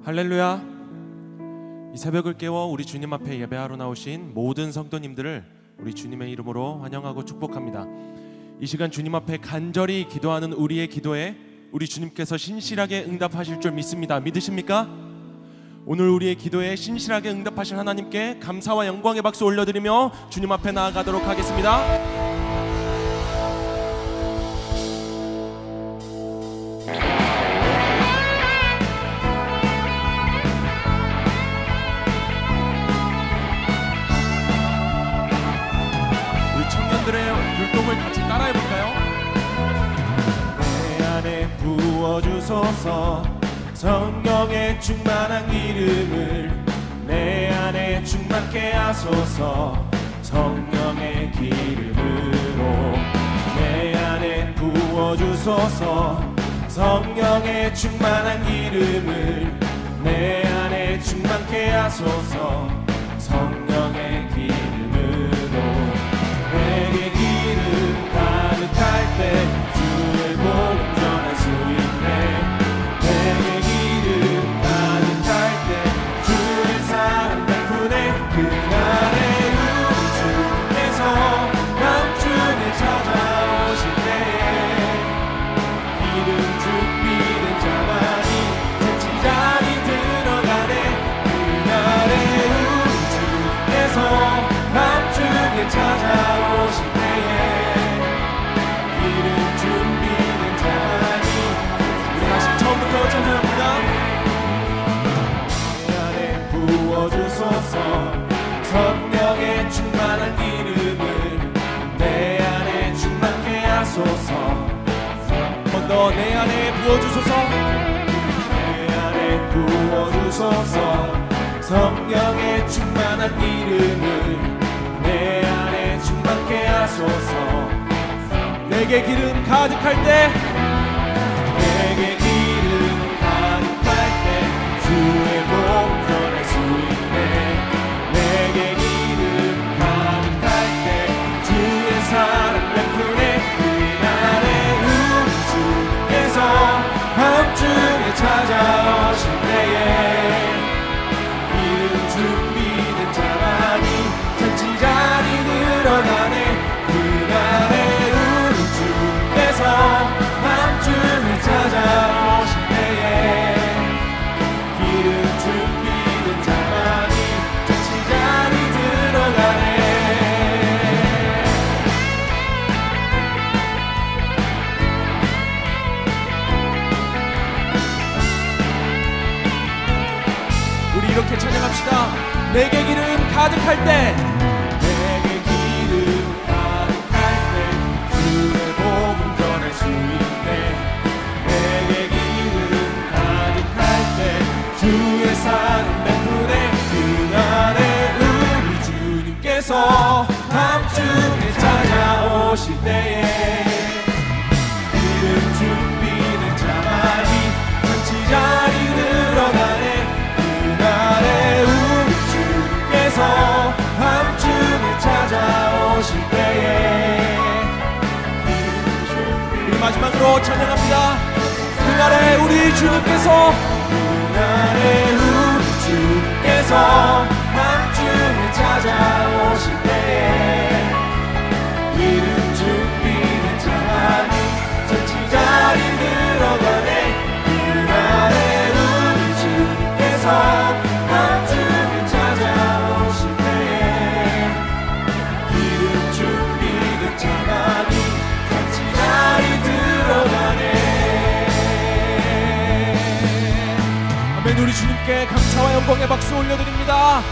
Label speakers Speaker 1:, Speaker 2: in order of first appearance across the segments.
Speaker 1: 할렐루야. 이 새벽을 깨워 우리 주님 앞에 예배하러 나오신 모든 성도님들을 우리 주님의 이름으로 환영하고 축복합니다. 이 시간 주님 앞에 간절히 기도하는 우리의 기도에 우리 주님께서 신실하게 응답하실 줄 믿습니다. 믿으십니까? 오늘 우리의 기도에 신실하게 응답하실 하나님께 감사와 영광의 박수 올려드리며 주님 앞에 나아가도록 하겠습니다. 율동을 같이 따라해볼까요? 내 안에 부어주소서 성령의 충만한 기름을 내 안에 충만케 하소서 성령의 기름으로 내 안에 부어주소서 성령의 충만한 기름을 내 안에 충만케 하소서 성령의 기름으로 내게 기름 가득할 때 주의 복음 전할 수 있네. 내게 기름 가득할 때 주의 사랑 베푸네. 그날에 우리 주께서 밤중에 찾아오실 때에 기름 준비된 자만이 잔치자리 들어가네. 그날에 우리 주께서 밤중에 찾아오실 때에 기름 준비된 자만이 우리 다시 처음부터 찬양합니다. 내 안에 부어주소서 성령의 충만한 기름을 내 안에 충만케 하소서. 한 번 더 내 안에 부어주소서 내 안에 부어주소서 성령의 충만한 기름을 내 안에 충만케 하소서. 내게 기름 가득할 때 내게 기름 가득할 때 주의 복음 전할 수 있네. 내게 기름 가득할 때 주의 사랑 베푸네. 그날에 우리 주께서 밤중에 찾아오실 때에 기름 준비된 자만이 잔치자리 늘어나네. 그날에 우리 주께서 밤중에 찾아오실 때에 기름 준비된 자만이 잔치자리 들어가네. 우리 이렇게 찬양합시다. 내게 기름 가득할 때 내게 기름 가득할 때 주의 복음 전할 수 있네. 내게 기름 가득할 때 주의 사랑 베푸네. 그날에 우리 주님께서 밤중에 찾아오실 때에 기름 준비된 자만이 잔치자리 늘어나네. 그날에 우리 주께서 밤중에 찾아오실 때에 우리 마지막으로 찬양합니다. 그날에 우리 주님께서 밤중에 찾아오실 때에 기름 준비된 자만이 잔치자리 들어가네. 그날에 우리 주님께서 밤중에 찾아오실 때에 기름 준비된 자만이 잔치자리 들어가네. 아멘. 우리 주님께 감사와 영광의 박수 올려드립니다.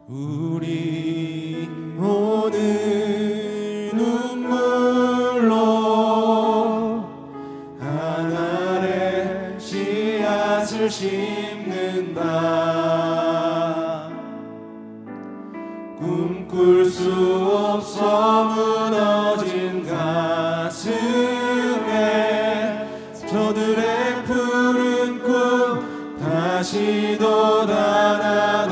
Speaker 1: 우리 오늘 눈물로 하늘에 씨앗을 심는다. 꿈꿀 수 없어 무너진 가슴에 저들의 푸른 꿈 다시 돋아나도록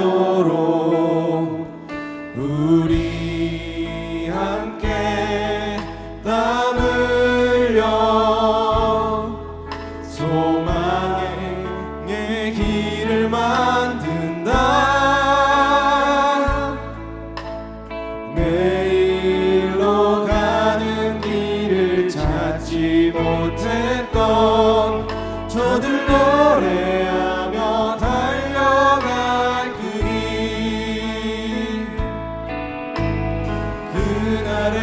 Speaker 1: 우리 함께 땀 흘려 소망의 길을 만든다. 내일로 가는 길을 찾지 못했던 저들 노래하며 달려갈 그 길, 그날에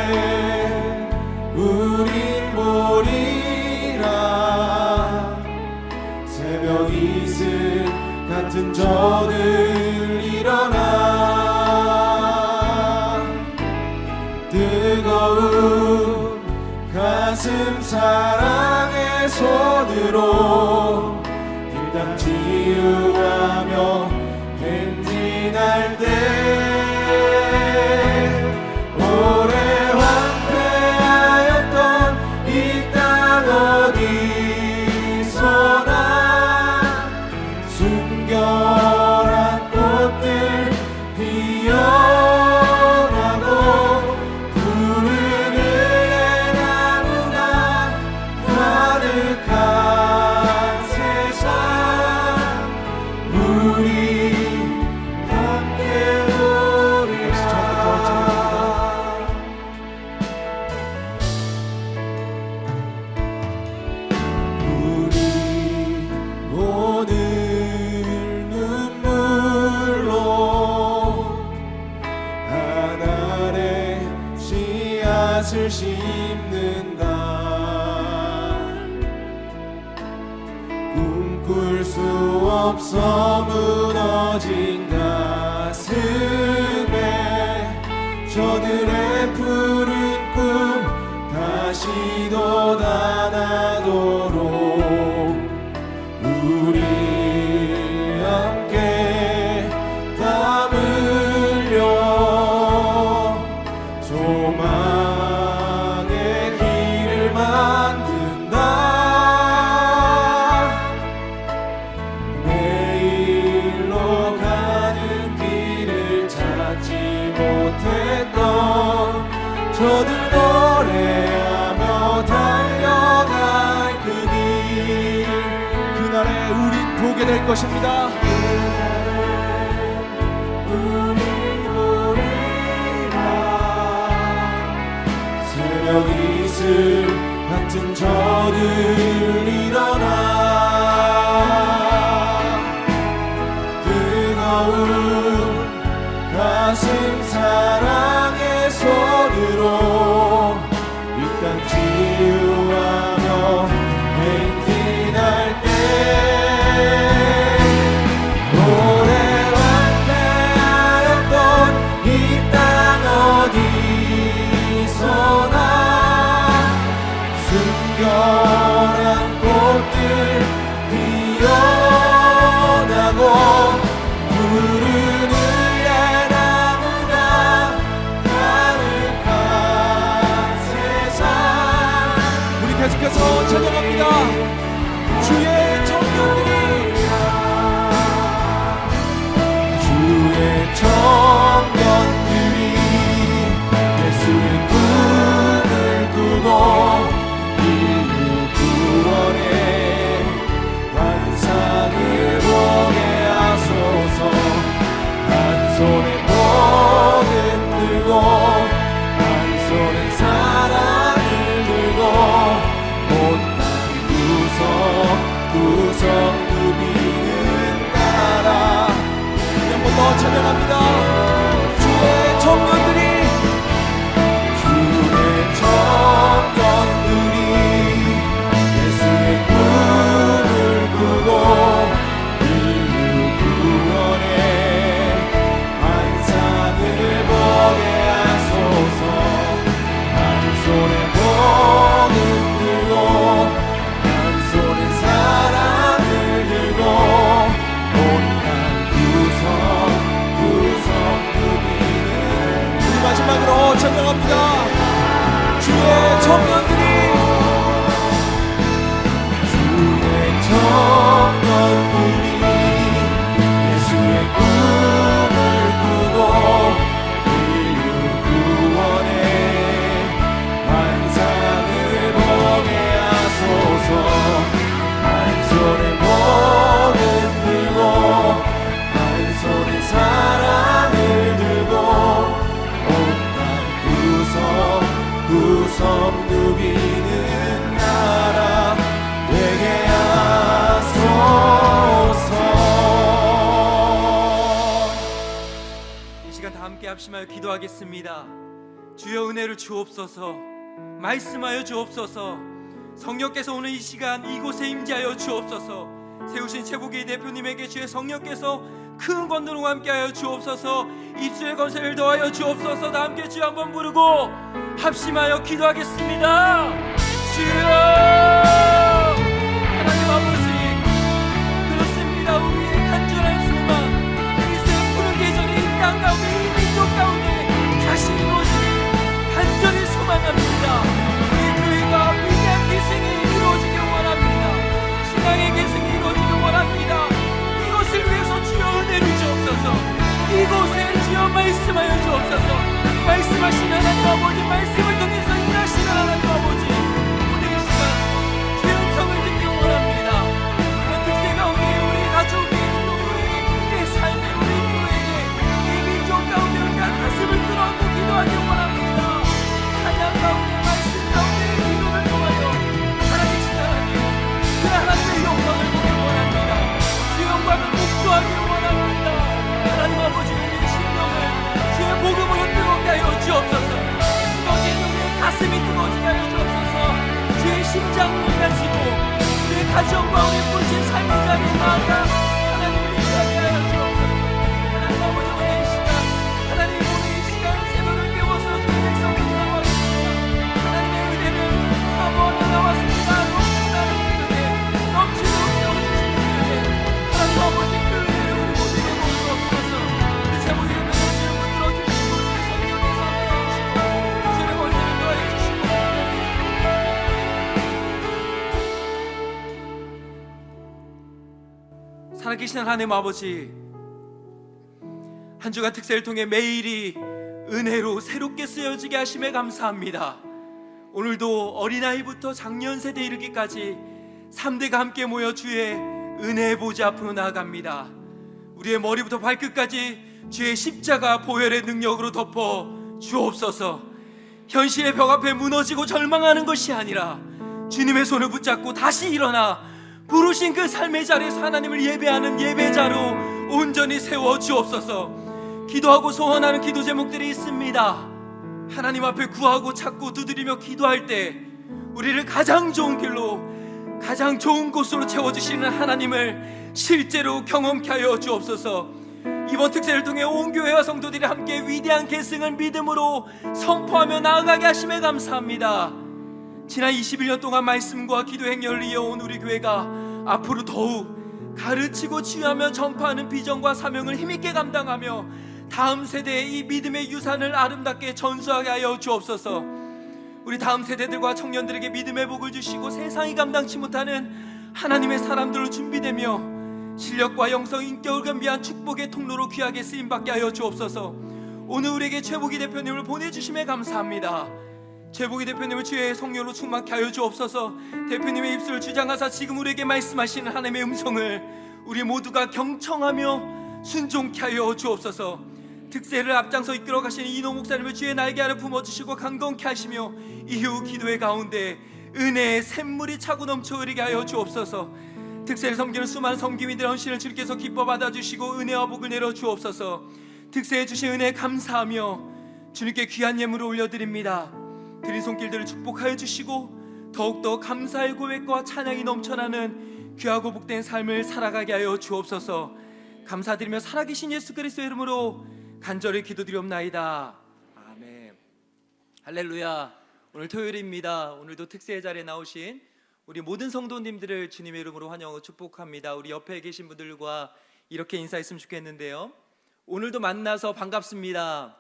Speaker 1: 우린 보리라. 새벽 이슬 같은 저들 일어나 뜨거운 가슴 사랑의 손으로 일단 치유하며 행진할 때 오래 황폐하였던 이 땅 어디서나 순결한 꽃들 피어나고 푸른 을레나무가 가득한 세상 우리 함께 누리라. 우리 오늘 눈물로 하늘에 씨앗을 심는다. 꿈꿀 수 없어 무너진 가슴에 저들의 푸른 꿈 다시 돋아나도록 우리 함께 땀 흘려 소망의 길을 만든다. 내일로 가는 길을 찾지 못했던 저들 노래하며 달려갈 그 길, 그날에 우린 보게 될 것입니다. 우린 보리라. 새벽 이슬 같은 저들 일어나 뜨거운 가슴 사랑의 손으로 일단 치유하며 행진할 때 오래 황폐하였던 이 땅 어디서나 순결한 꽃들 피어나고 푸른 을레나무가 가득한 세상 우리 계속해서 찬양합니다. 주의 청년들이 주의 청년들이 예수의 꿈을 꾸고 인류 구원의 환상을 보게 하소서. 한 손에 복은 들고 한 손에 사랑을 들고 온 땅 구석구석 누비는 나라. 한 번 더 찬양합니다. 주의 청년들이 예수의 꿈을 꾸고 인류 구원의 환상을 보게 하소서. 한 손에 복은 들고 한 손에 사랑을 들고 온 땅 구석구석 누비는 우리 마지막으로 찬양합니다. 주의 청년들이 주의
Speaker 2: 합심하여 기도하겠습니다. 주여 은혜를 주옵소서. 말씀하여 주옵소서. 성령께서 오늘 이 시간 이곳에 임재하여 주옵소서. 세우신 최복의 대표님에게 주의 성령께서 큰 권능과 함께하여 주옵소서. 입술의 권세를 더하여 주옵소서. 다 함께 주여 한번 부르고 합심하여 기도하겠습니다. 주여 하나님 아버지, 그렇습니다. 우리의 간절한 소망, 그리스도의 푸른 계절이 이 땅 가운데, 이 민족 가운데 다시 이루어지길 간절히 소망합니다. 우리 교회가 위대한 계승이 이루어지길 원합니다. 신앙의 계승이 이루어지길 원합니다. 이것을 위해서 주여 은혜를 주옵소서. 이곳에 주여 말씀하여 주옵소서. 말씀하신 하나님 아버지, 말씀을 통해서 일하시는 하나님 아버지, 오늘 이 시간 주의 음성을 듣기 원합니다. 우리 특세 가운데 우리 가족에게, 또 우리의 삶에, 우리 교회에, 이 민족 가운데 우리가 가슴을 끌어안고 기도하기 원합니다. 찬양 가운데, 말씀 가운데 기도를 통하여 살아계신 하나님, 그 하나님의 영광을 보기 원합니다. 주 영광을 목도하기 원합니다. 하나님 아버지, 우리의 심령을 주의 복음으로 뜨겁게 하여 주옵소서. 뜨거워진 우리의 가슴이 뜨거워지게 하여 주옵소서. 주의 심장을 가지고 우리의 가정과 우리의 본신 삶의 자리에 나아가 하나님을 인도하게 하여 주옵소서. 하나님 아버지, 오늘 이 시간, 하나님 오늘 이 시간 새벽을 깨워서 주의 백성을 나왔습니다. 하나님의 은혜를 한번 나왔습니다. 넘치는 은혜, 넘치는 채워주시는 은혜, 하나님 아버지 그 은혜를 우리 모두에게 부어주옵소서. 우리 제목에 있는 것을 붙들어주시고 주의 성령의 삶에 하시고 주의 권세를 더하여 주시고 살아계신 하나님 아버지, 한 주간 특세를 통해 매일이 은혜로 새롭게 쓰여지게 하심에 감사합니다. 오늘도 어린아이부터 장년 세대에 이르기까지 3대가 함께 모여 주의 은혜의 보좌 앞으로 나아갑니다. 우리의 머리부터 발끝까지 주의 십자가 보혈의 능력으로 덮어 주옵소서. 현실의 벽 앞에 무너지고 절망하는 것이 아니라 주님의 손을 붙잡고 다시 일어나 부르신 그 삶의 자리에서 하나님을 예배하는 예배자로 온전히 세워 주옵소서. 기도하고 소원하는 기도 제목들이 있습니다. 하나님 앞에 구하고 찾고 두드리며 기도할 때 우리를 가장 좋은 길로, 가장 좋은 곳으로 채워주시는 하나님을 실제로 경험케 하여 주옵소서. 이번 특세를 통해 온 교회와 성도들이 함께 위대한 계승을 믿음으로 선포하며 나아가게 하심에 감사합니다. 지난 21년 동안 말씀과 기도 행렬을 이어온 우리 교회가 앞으로 더욱 가르치고 치유하며 전파하는 비전과 사명을 힘있게 감당하며 다음 세대의 이 믿음의 유산을 아름답게 전수하게 하여 주옵소서. 우리 다음 세대들과 청년들에게 믿음의 복을 주시고 세상이 감당치 못하는 하나님의 사람들로 준비되며 실력과 영성, 인격을 겸비한 축복의 통로로 귀하게 쓰임받게 하여 주옵소서. 오늘 우리에게 최복희 대표님을 보내주심에 감사합니다. 최복희 대표님을 주의 성령으로 충만케 하여 주옵소서. 대표님의 입술을 주장하사 지금 우리에게 말씀하시는 하나님의 음성을 우리 모두가 경청하며 순종케 하여 주옵소서. 특세를 앞장서 이끌어 가시는 이노 목사님을 주의 날개 아래 품어주시고 강건케 하시며 이후 기도의 가운데 은혜의 샘물이 차고 넘쳐 흐르게 하여 주옵소서. 특세를 섬기는 수많은 섬김이들 헌신을 주께서 기뻐 받아주시고 은혜와 복을 내려 주옵소서. 특세해 주신 은혜에 감사하며 주님께 귀한 예물을 올려드립니다. 드린 손길들을 축복하여 주시고 더욱더 감사의 고백과 찬양이 넘쳐나는 귀하고 복된 삶을 살아가게 하여 주옵소서. 감사드리며 살아계신 예수 그리스도의 이름으로 간절히 기도드리옵나이다. 아멘. 할렐루야. 오늘 토요일입니다. 오늘도 특세의 자리에 나오신 우리 모든 성도님들을 주님의 이름으로 환영하고 축복합니다. 우리 옆에 계신 분들과 이렇게 인사했으면 좋겠는데요. 오늘도 만나서 반갑습니다.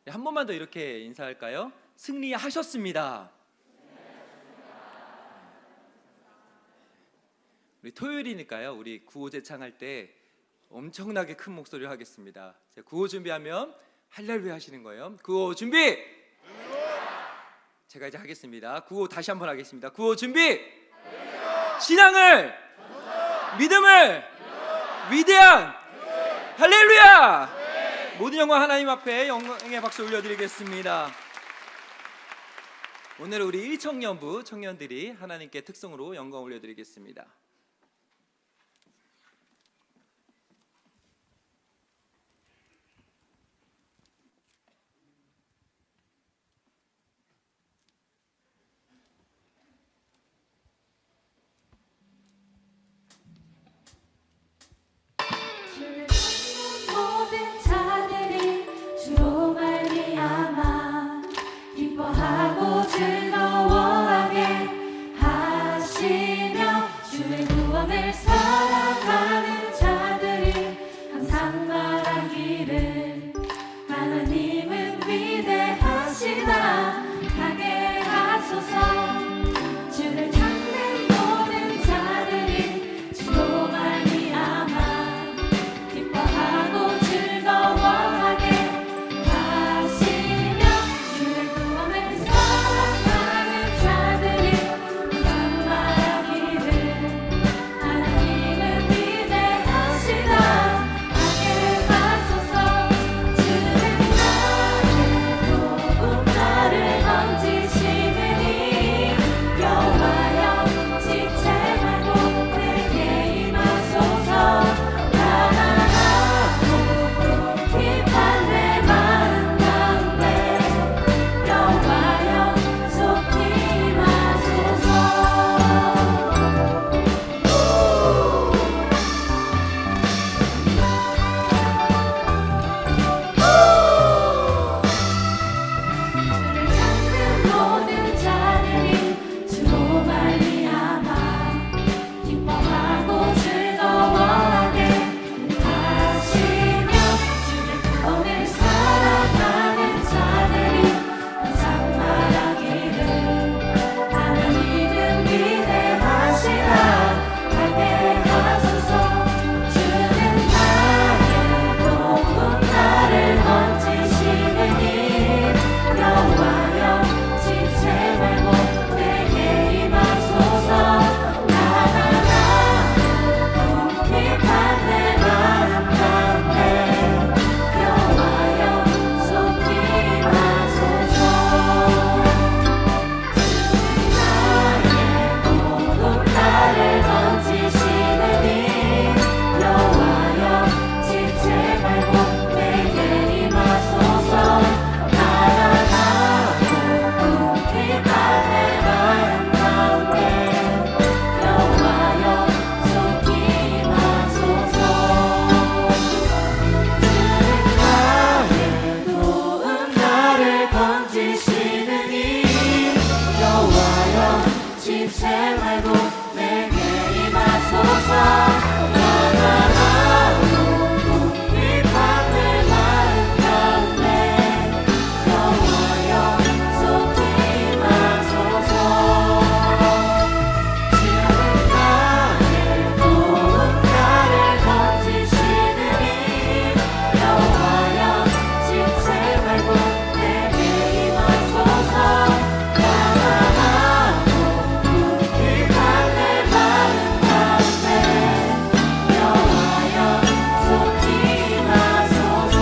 Speaker 2: 한 번만 더 이렇게 인사할까요? 승리하셨습니다. 우리 토요일이니까요. 우리 구호 제창할 때 엄청나게 큰 목소리로 하겠습니다. 구호 준비하면 할렐루야 하시는 거예요. 구호 준비! 제가 이제 하겠습니다. 구호 다시 한번 하겠습니다. 구호 준비! 신앙을, 믿음을, 위대한 할렐루야! 모든 영광 하나님 앞에 영광의 박수 올려드리겠습니다. 오늘 우리 1청년부 청년들이 하나님께 특성으로 영광 올려드리겠습니다.
Speaker 3: 지체 말고 내게 임하소서. 나가나오고 급한 내 마음 가운데 여호와여 속히 임하소서. 지금 나의 도움 나를 던지시느니 여호와여 지체 말고 내게 임하소서. 나가나오고 급한 내 마음 가운데 여호와여 속히 임하소서.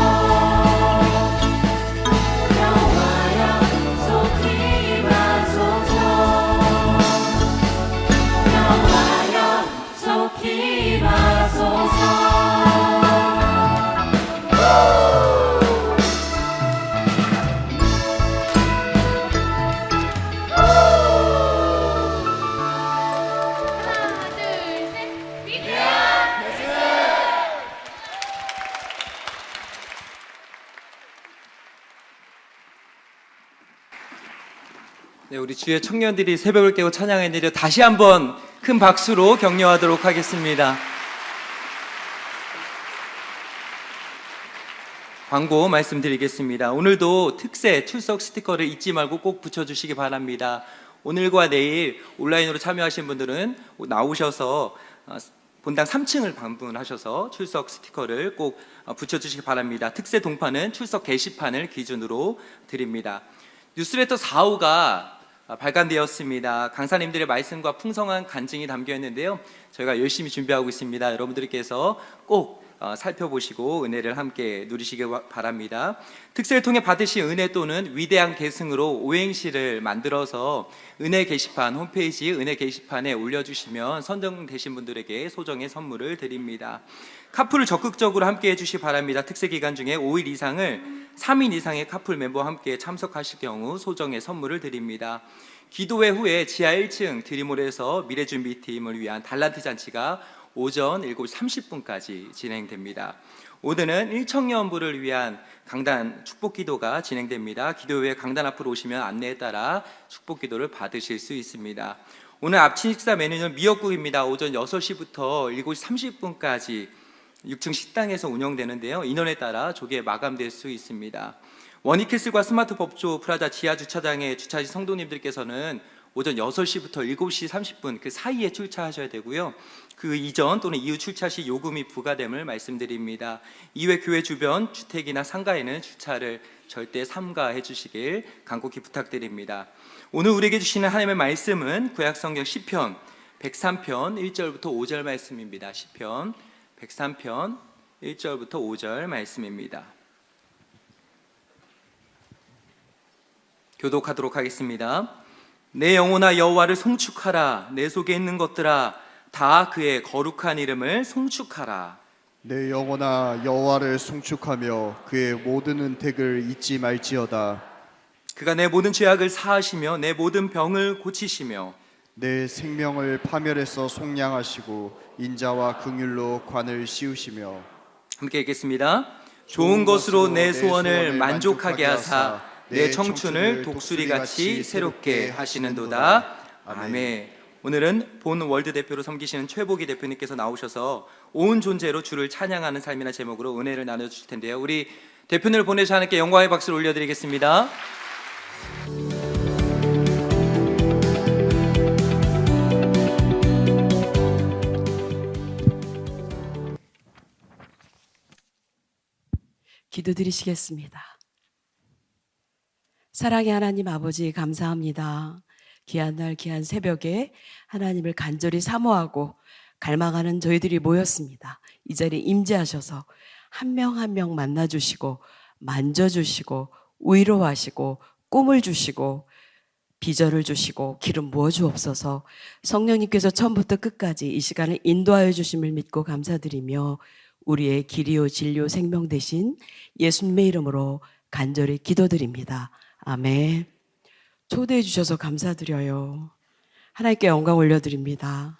Speaker 3: 여호와여 속히 임하소서. 여호와여 속히 임하소서.
Speaker 4: 하나, 둘, 셋. 위대한
Speaker 2: 네, 우리 주의 청년들이 새벽을 깨고 찬양해 드려 다시 한번 큰 박수로 격려하도록 하겠습니다. 광고 말씀드리겠습니다. 오늘도 특세 출석 스티커를 잊지 말고 꼭 붙여주시기 바랍니다. 오늘과 내일 온라인으로 참여하신 분들은 나오셔서 본당 3층을 방문하셔서 출석 스티커를 꼭 붙여주시기 바랍니다. 특세 동판은 출석 게시판을 기준으로 드립니다. 뉴스레터 4호가 발간되었습니다. 강사님들의 말씀과 풍성한 간증이 담겨 있는데요. 저희가 열심히 준비하고 있습니다. 여러분들께서 꼭 살펴보시고 은혜를 함께 누리시기 바랍니다. 특세를 통해 받으신 은혜 또는 위대한 계승으로 오행시를 만들어서 은혜 게시판 홈페이지 은혜 게시판에 올려주시면 선정되신 분들에게 소정의 선물을 드립니다. 카풀을 적극적으로 함께 해주시기 바랍니다. 특세 기간 중에 5일 이상을 3인 이상의 카풀 멤버와 함께 참석하실 경우 소정의 선물을 드립니다. 기도회 후에 지하 1층 드림홀에서 미래준비팀을 위한 달란트 잔치가 오전 7시 30분까지 진행됩니다. 오늘은 1청년부를 위한 강단 축복기도가 진행됩니다. 기도 후에 강단 앞으로 오시면 안내에 따라 축복기도를 받으실 수 있습니다. 오늘 아침 식사 메뉴는 미역국입니다. 오전 6시부터 7시 30분까지 6층 식당에서 운영되는데요. 인원에 따라 조기에 마감될 수 있습니다. 원익캐슬과 스마트 법조 프라자 지하 주차장에 주차하신 성도님들께서는 오전 6시부터 7시 30분 그 사이에 출차하셔야 되고요. 그 이전 또는 이후 출차 시 요금이 부과됨을 말씀드립니다. 이외 교회 주변 주택이나 상가에는 주차를 절대 삼가해 주시길 간곡히 부탁드립니다. 오늘 우리에게 주시는 하나님의 말씀은 구약성경 시편 103편 1절부터 5절 말씀입니다. 시편 103편 1절부터 5절 말씀입니다. 교독하도록 하겠습니다. 내 영혼아 여호와를 송축하라. 내 속에 있는 것들아 다 그의 거룩한 이름을 송축하라.
Speaker 5: 내 영혼아 여호와를 송축하며 그의 모든 은택을 잊지 말지어다.
Speaker 2: 그가 내 모든 죄악을 사하시며 내 모든 병을 고치시며
Speaker 5: 내 생명을 파멸해서 속량하시고 인자와 긍휼로 관을 씌우시며
Speaker 2: 함께 읽겠습니다. 좋은 것으로 내 소원을 만족하게 하사 내 청춘을 독수리같이 새롭게 하시는도다. 아멘. 오늘은 본 월드 대표로 섬기시는 최복희 대표님께서 나오셔서 온 존재로 주를 찬양하는 삶이라는 제목으로 은혜를 나눠주실 텐데요. 우리 대표님을 보내주신 하나님께 영광의 박수를 올려드리겠습니다.
Speaker 6: 기도드리시겠습니다. 사랑의 하나님 아버지 감사합니다. 귀한 날 귀한 새벽에 하나님을 간절히 사모하고 갈망하는 저희들이 모였습니다. 이 자리에 임재하셔서 한 명 한 명 만나주시고 만져주시고 위로하시고 꿈을 주시고 비전을 주시고 기름 부어주옵소서. 성령님께서 처음부터 끝까지 이 시간을 인도하여 주심을 믿고 감사드리며 우리의 길이요 진리요 생명 되신 예수님의 이름으로 간절히 기도드립니다. 아멘. 초대해 주셔서 감사드려요. 하나님께 영광 올려드립니다.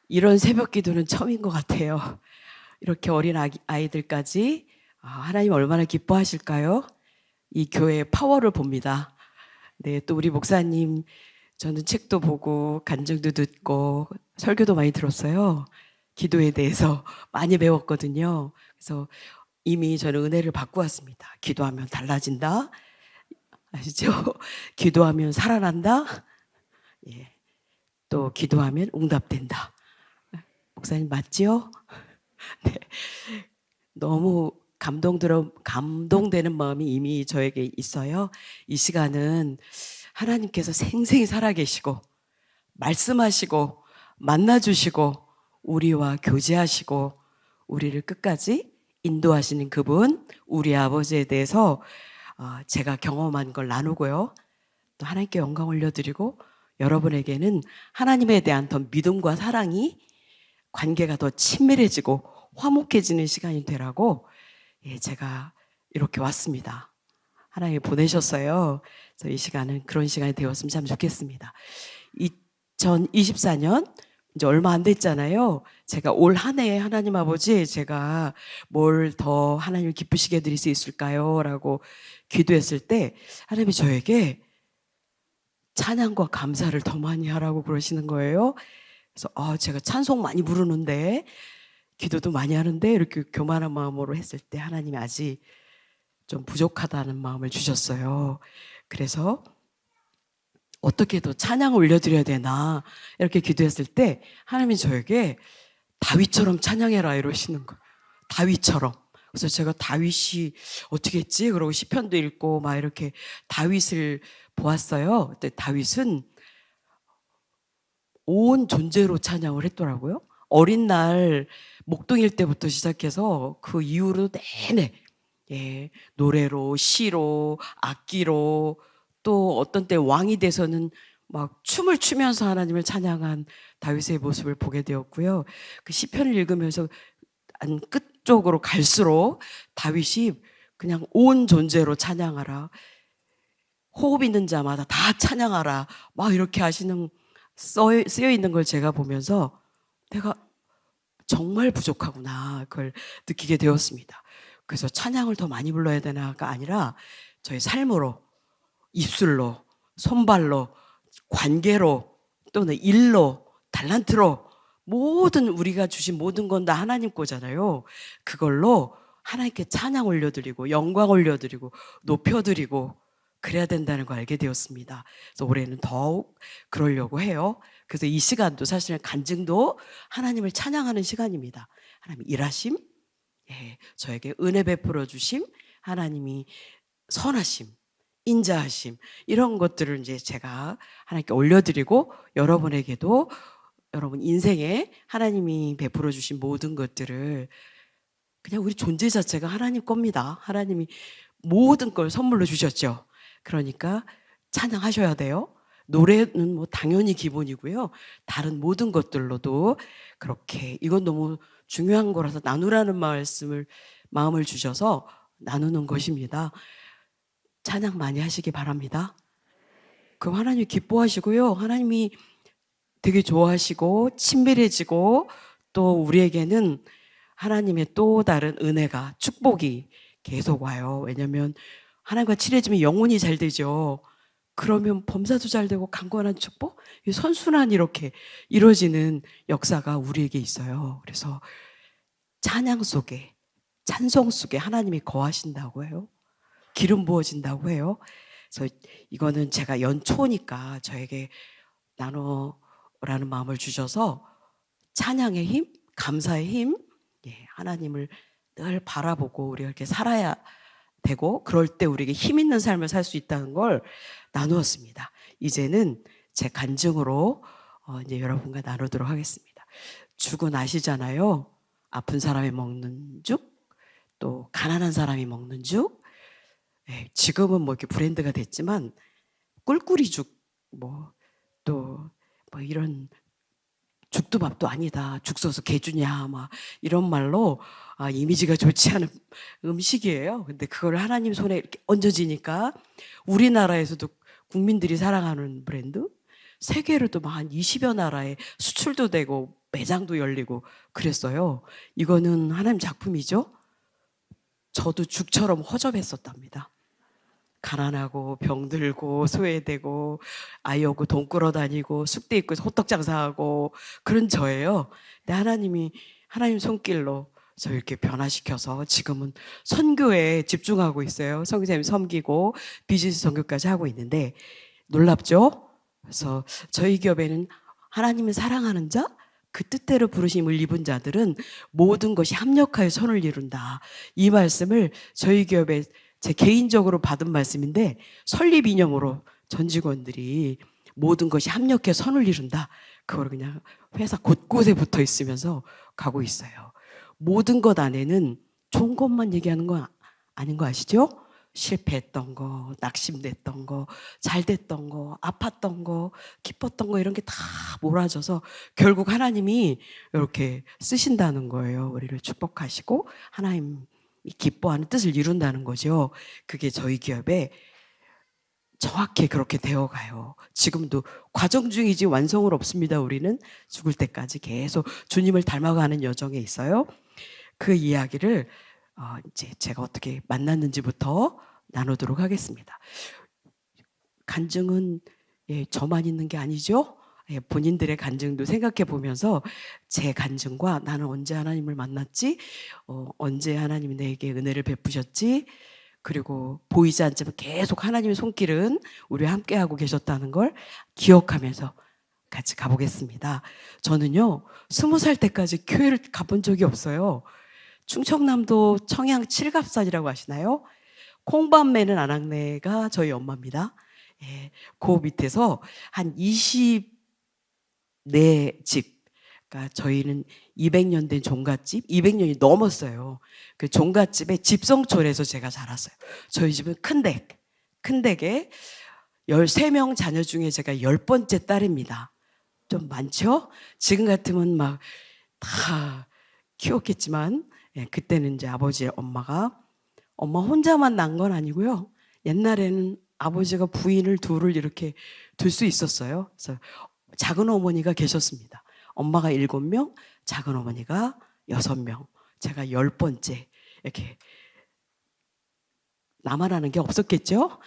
Speaker 6: 이런 새벽 기도는 처음인 것 같아요. 이렇게 어린 아이들까지 하나님 얼마나 기뻐하실까요? 이 교회의 파워를 봅니다. 네, 또 우리 목사님 저는 책도 보고 간증도 듣고 설교도 많이 들었어요. 기도에 대해서 많이 배웠거든요. 그래서 이미 저는 은혜를 받고 왔습니다. 기도하면 달라진다. 아시죠? 기도하면 살아난다. 예. 또 기도하면 응답된다. 목사님 맞지요? 네. 너무 감동되는 마음이 이미 저에게 있어요. 이 시간은 하나님께서 생생히 살아계시고 말씀하시고 만나주시고 우리와 교제하시고 우리를 끝까지 인도하시는 그분, 우리 아버지에 대해서 제가 경험한 걸 나누고요. 또 하나님께 영광 올려드리고 여러분에게는 하나님에 대한 더 믿음과 사랑이 관계가 더 친밀해지고 화목해지는 시간이 되라고 제가 이렇게 왔습니다. 하나님이 보내셨어요. 그래서 이 시간은 그런 시간이 되었으면 참 좋겠습니다. 2024년 이제 얼마 안 됐잖아요. 제가 올 한 해에 하나님 아버지 제가 뭘 더 하나님을 기쁘시게 해드릴 수 있을까요? 라고 기도했을 때 하나님이 저에게 찬양과 감사를 더 많이 하라고 그러시는 거예요. 그래서 제가 찬송 많이 부르는데 기도도 많이 하는데 이렇게 교만한 마음으로 했을 때 하나님이 아직 좀 부족하다는 마음을 주셨어요. 그래서 어떻게 더 찬양을 올려드려야 되나 이렇게 기도했을 때 하나님이 저에게 다윗처럼 찬양해라 이러시는 거예요. 다윗처럼. 그래서 제가 다윗이 어떻게 했지? 그러고 시편도 읽고 막 이렇게 다윗을 보았어요. 그때 다윗은 온 존재로 찬양을 했더라고요. 어린 날 목동일 때부터 시작해서 그 이후로 내내 노래로, 시로, 악기로 또 어떤 때 왕이 돼서는 막 춤을 추면서 하나님을 찬양한 다윗의 모습을 보게 되었고요. 그 시편을 읽으면서 끝쪽으로 갈수록 다윗이 그냥 온 존재로 찬양하라. 호흡 있는 자마다 다 찬양하라. 막 이렇게 하시는 쓰여 있는 걸 제가 보면서 내가 정말 부족하구나 그걸 느끼게 되었습니다. 그래서 찬양을 더 많이 불러야 되나가 아니라 저의 삶으로, 입술로, 손발로, 관계로, 또는 일로, 달란트로 모든 우리가 주신 모든 건 다 하나님 거잖아요. 그걸로 하나님께 찬양 올려드리고 영광 올려드리고 높여드리고 그래야 된다는 걸 알게 되었습니다. 그래서 올해는 더욱 그러려고 해요. 그래서 이 시간도 사실은 간증도 하나님을 찬양하는 시간입니다. 하나님 일하심, 저에게 은혜 베풀어 주심, 하나님이 선하심, 인자하심 이런 것들을 이제 제가 하나님께 올려드리고 여러분에게도 여러분 인생에 하나님이 베풀어 주신 모든 것들을 그냥 우리 존재 자체가 하나님 겁니다. 하나님이 모든 걸 선물로 주셨죠. 그러니까 찬양하셔야 돼요. 노래는 뭐 당연히 기본이고요. 다른 모든 것들로도 그렇게 이건 너무 중요한 거라서 나누라는 마음을 주셔서 나누는 것입니다. 찬양 많이 하시기 바랍니다. 그럼 하나님이 기뻐하시고요. 하나님이 되게 좋아하시고 친밀해지고 또 우리에게는 하나님의 또 다른 은혜가 축복이 계속 와요. 왜냐하면 하나님과 친해지면 영혼이 잘 되죠. 그러면 범사도 잘 되고 강건한 축복, 선순환 이렇게 이루어지는 역사가 우리에게 있어요. 그래서 찬양 속에, 찬송 속에 하나님이 거하신다고 해요. 기름 부어진다고 해요. 그래서 이거는 제가 연초니까 저에게 나눠라는 마음을 주셔서 찬양의 힘, 감사의 힘, 하나님을 늘 바라보고 우리가 이렇게 살아야 되고 그럴 때 우리에게 힘 있는 삶을 살 수 있다는 걸 나누었습니다. 이제는 제 간증으로 이제 여러분과 나누도록 하겠습니다. 죽은 아시잖아요. 아픈 사람이 먹는 죽, 또 가난한 사람이 먹는 죽. 지금은 뭐 이렇게 브랜드가 됐지만 꿀꿀이 죽, 또 이런 죽도 밥도 아니다. 죽 써서 개주냐, 막 이런 말로 이미지가 좋지 않은 음식이에요. 근데 그걸 하나님 손에 이렇게 얹어지니까 우리나라에서도 국민들이 사랑하는 브랜드, 세계로도 한 20여 나라에 수출도 되고 매장도 열리고 그랬어요. 이거는 하나님 작품이죠. 저도 죽처럼 허접했었답니다. 가난하고 병들고 소외되고 아이 오고 돈 끌어다니고 쑥대 입고 호떡 장사하고 그런 저예요. 근데 하나님 손길로 저 이렇게 변화시켜서 지금은 선교에 집중하고 있어요. 선교사님 섬기고 비즈니스 선교까지 하고 있는데 놀랍죠? 그래서 저희 기업에는 하나님을 사랑하는 자, 그 뜻대로 부르심을 입은 자들은 모든 것이 합력하여 선을 이룬다. 이 말씀을 저희 기업에 제 개인적으로 받은 말씀인데 설립 이념으로 전 직원들이 모든 것이 합력해 선을 이룬다. 그걸 그냥 회사 곳곳에 붙어 있으면서 가고 있어요. 모든 것 안에는 좋은 것만 얘기하는 거 아닌 거 아시죠? 실패했던 거, 낙심됐던 거, 잘됐던 거, 아팠던 거, 기뻤던 거 이런 게 다 몰아져서 결국 하나님이 이렇게 쓰신다는 거예요. 우리를 축복하시고 하나님이 기뻐하는 뜻을 이룬다는 거죠. 그게 저희 기업에 정확히 그렇게 되어가요. 지금도 과정 중이지 완성은 없습니다. 우리는 죽을 때까지 계속 주님을 닮아가는 여정에 있어요. 그 이야기를 이제 제가 어떻게 만났는지부터 나누도록 하겠습니다. 간증은 저만 있는 게 아니죠. 본인들의 간증도 생각해 보면서 제 간증과 나는 언제 하나님을 만났지, 언제 하나님이 내게 은혜를 베푸셨지, 그리고 보이지 않지만 계속 하나님의 손길은 우리와 함께하고 계셨다는 걸 기억하면서 같이 가보겠습니다. 저는요 20살 때까지 교회를 가본 적이 없어요. 충청남도 청양 칠갑산이라고 아시나요? 콩밤매는 아낙네가 저희 엄마입니다. 그 밑에서 한 24집, 그러니까 저희는 200년 된 종갓집, 200년이 넘었어요. 그 종갓집에 집성촌에서 제가 자랐어요. 저희 집은 큰 댁에 13명 자녀 중에 제가 10번째 딸입니다. 좀 많죠? 지금 같으면 막 다 키웠겠지만 그때는 이제 아버지 엄마 혼자만 난 건 아니고요. 옛날에는 아버지가 부인을 둘을 이렇게 둘 수 있었어요. 그래서 작은 어머니가 계셨습니다. 엄마가 7명, 작은 어머니가 6명, 제가 10번째. 이렇게 나만 하는 게 없었겠죠?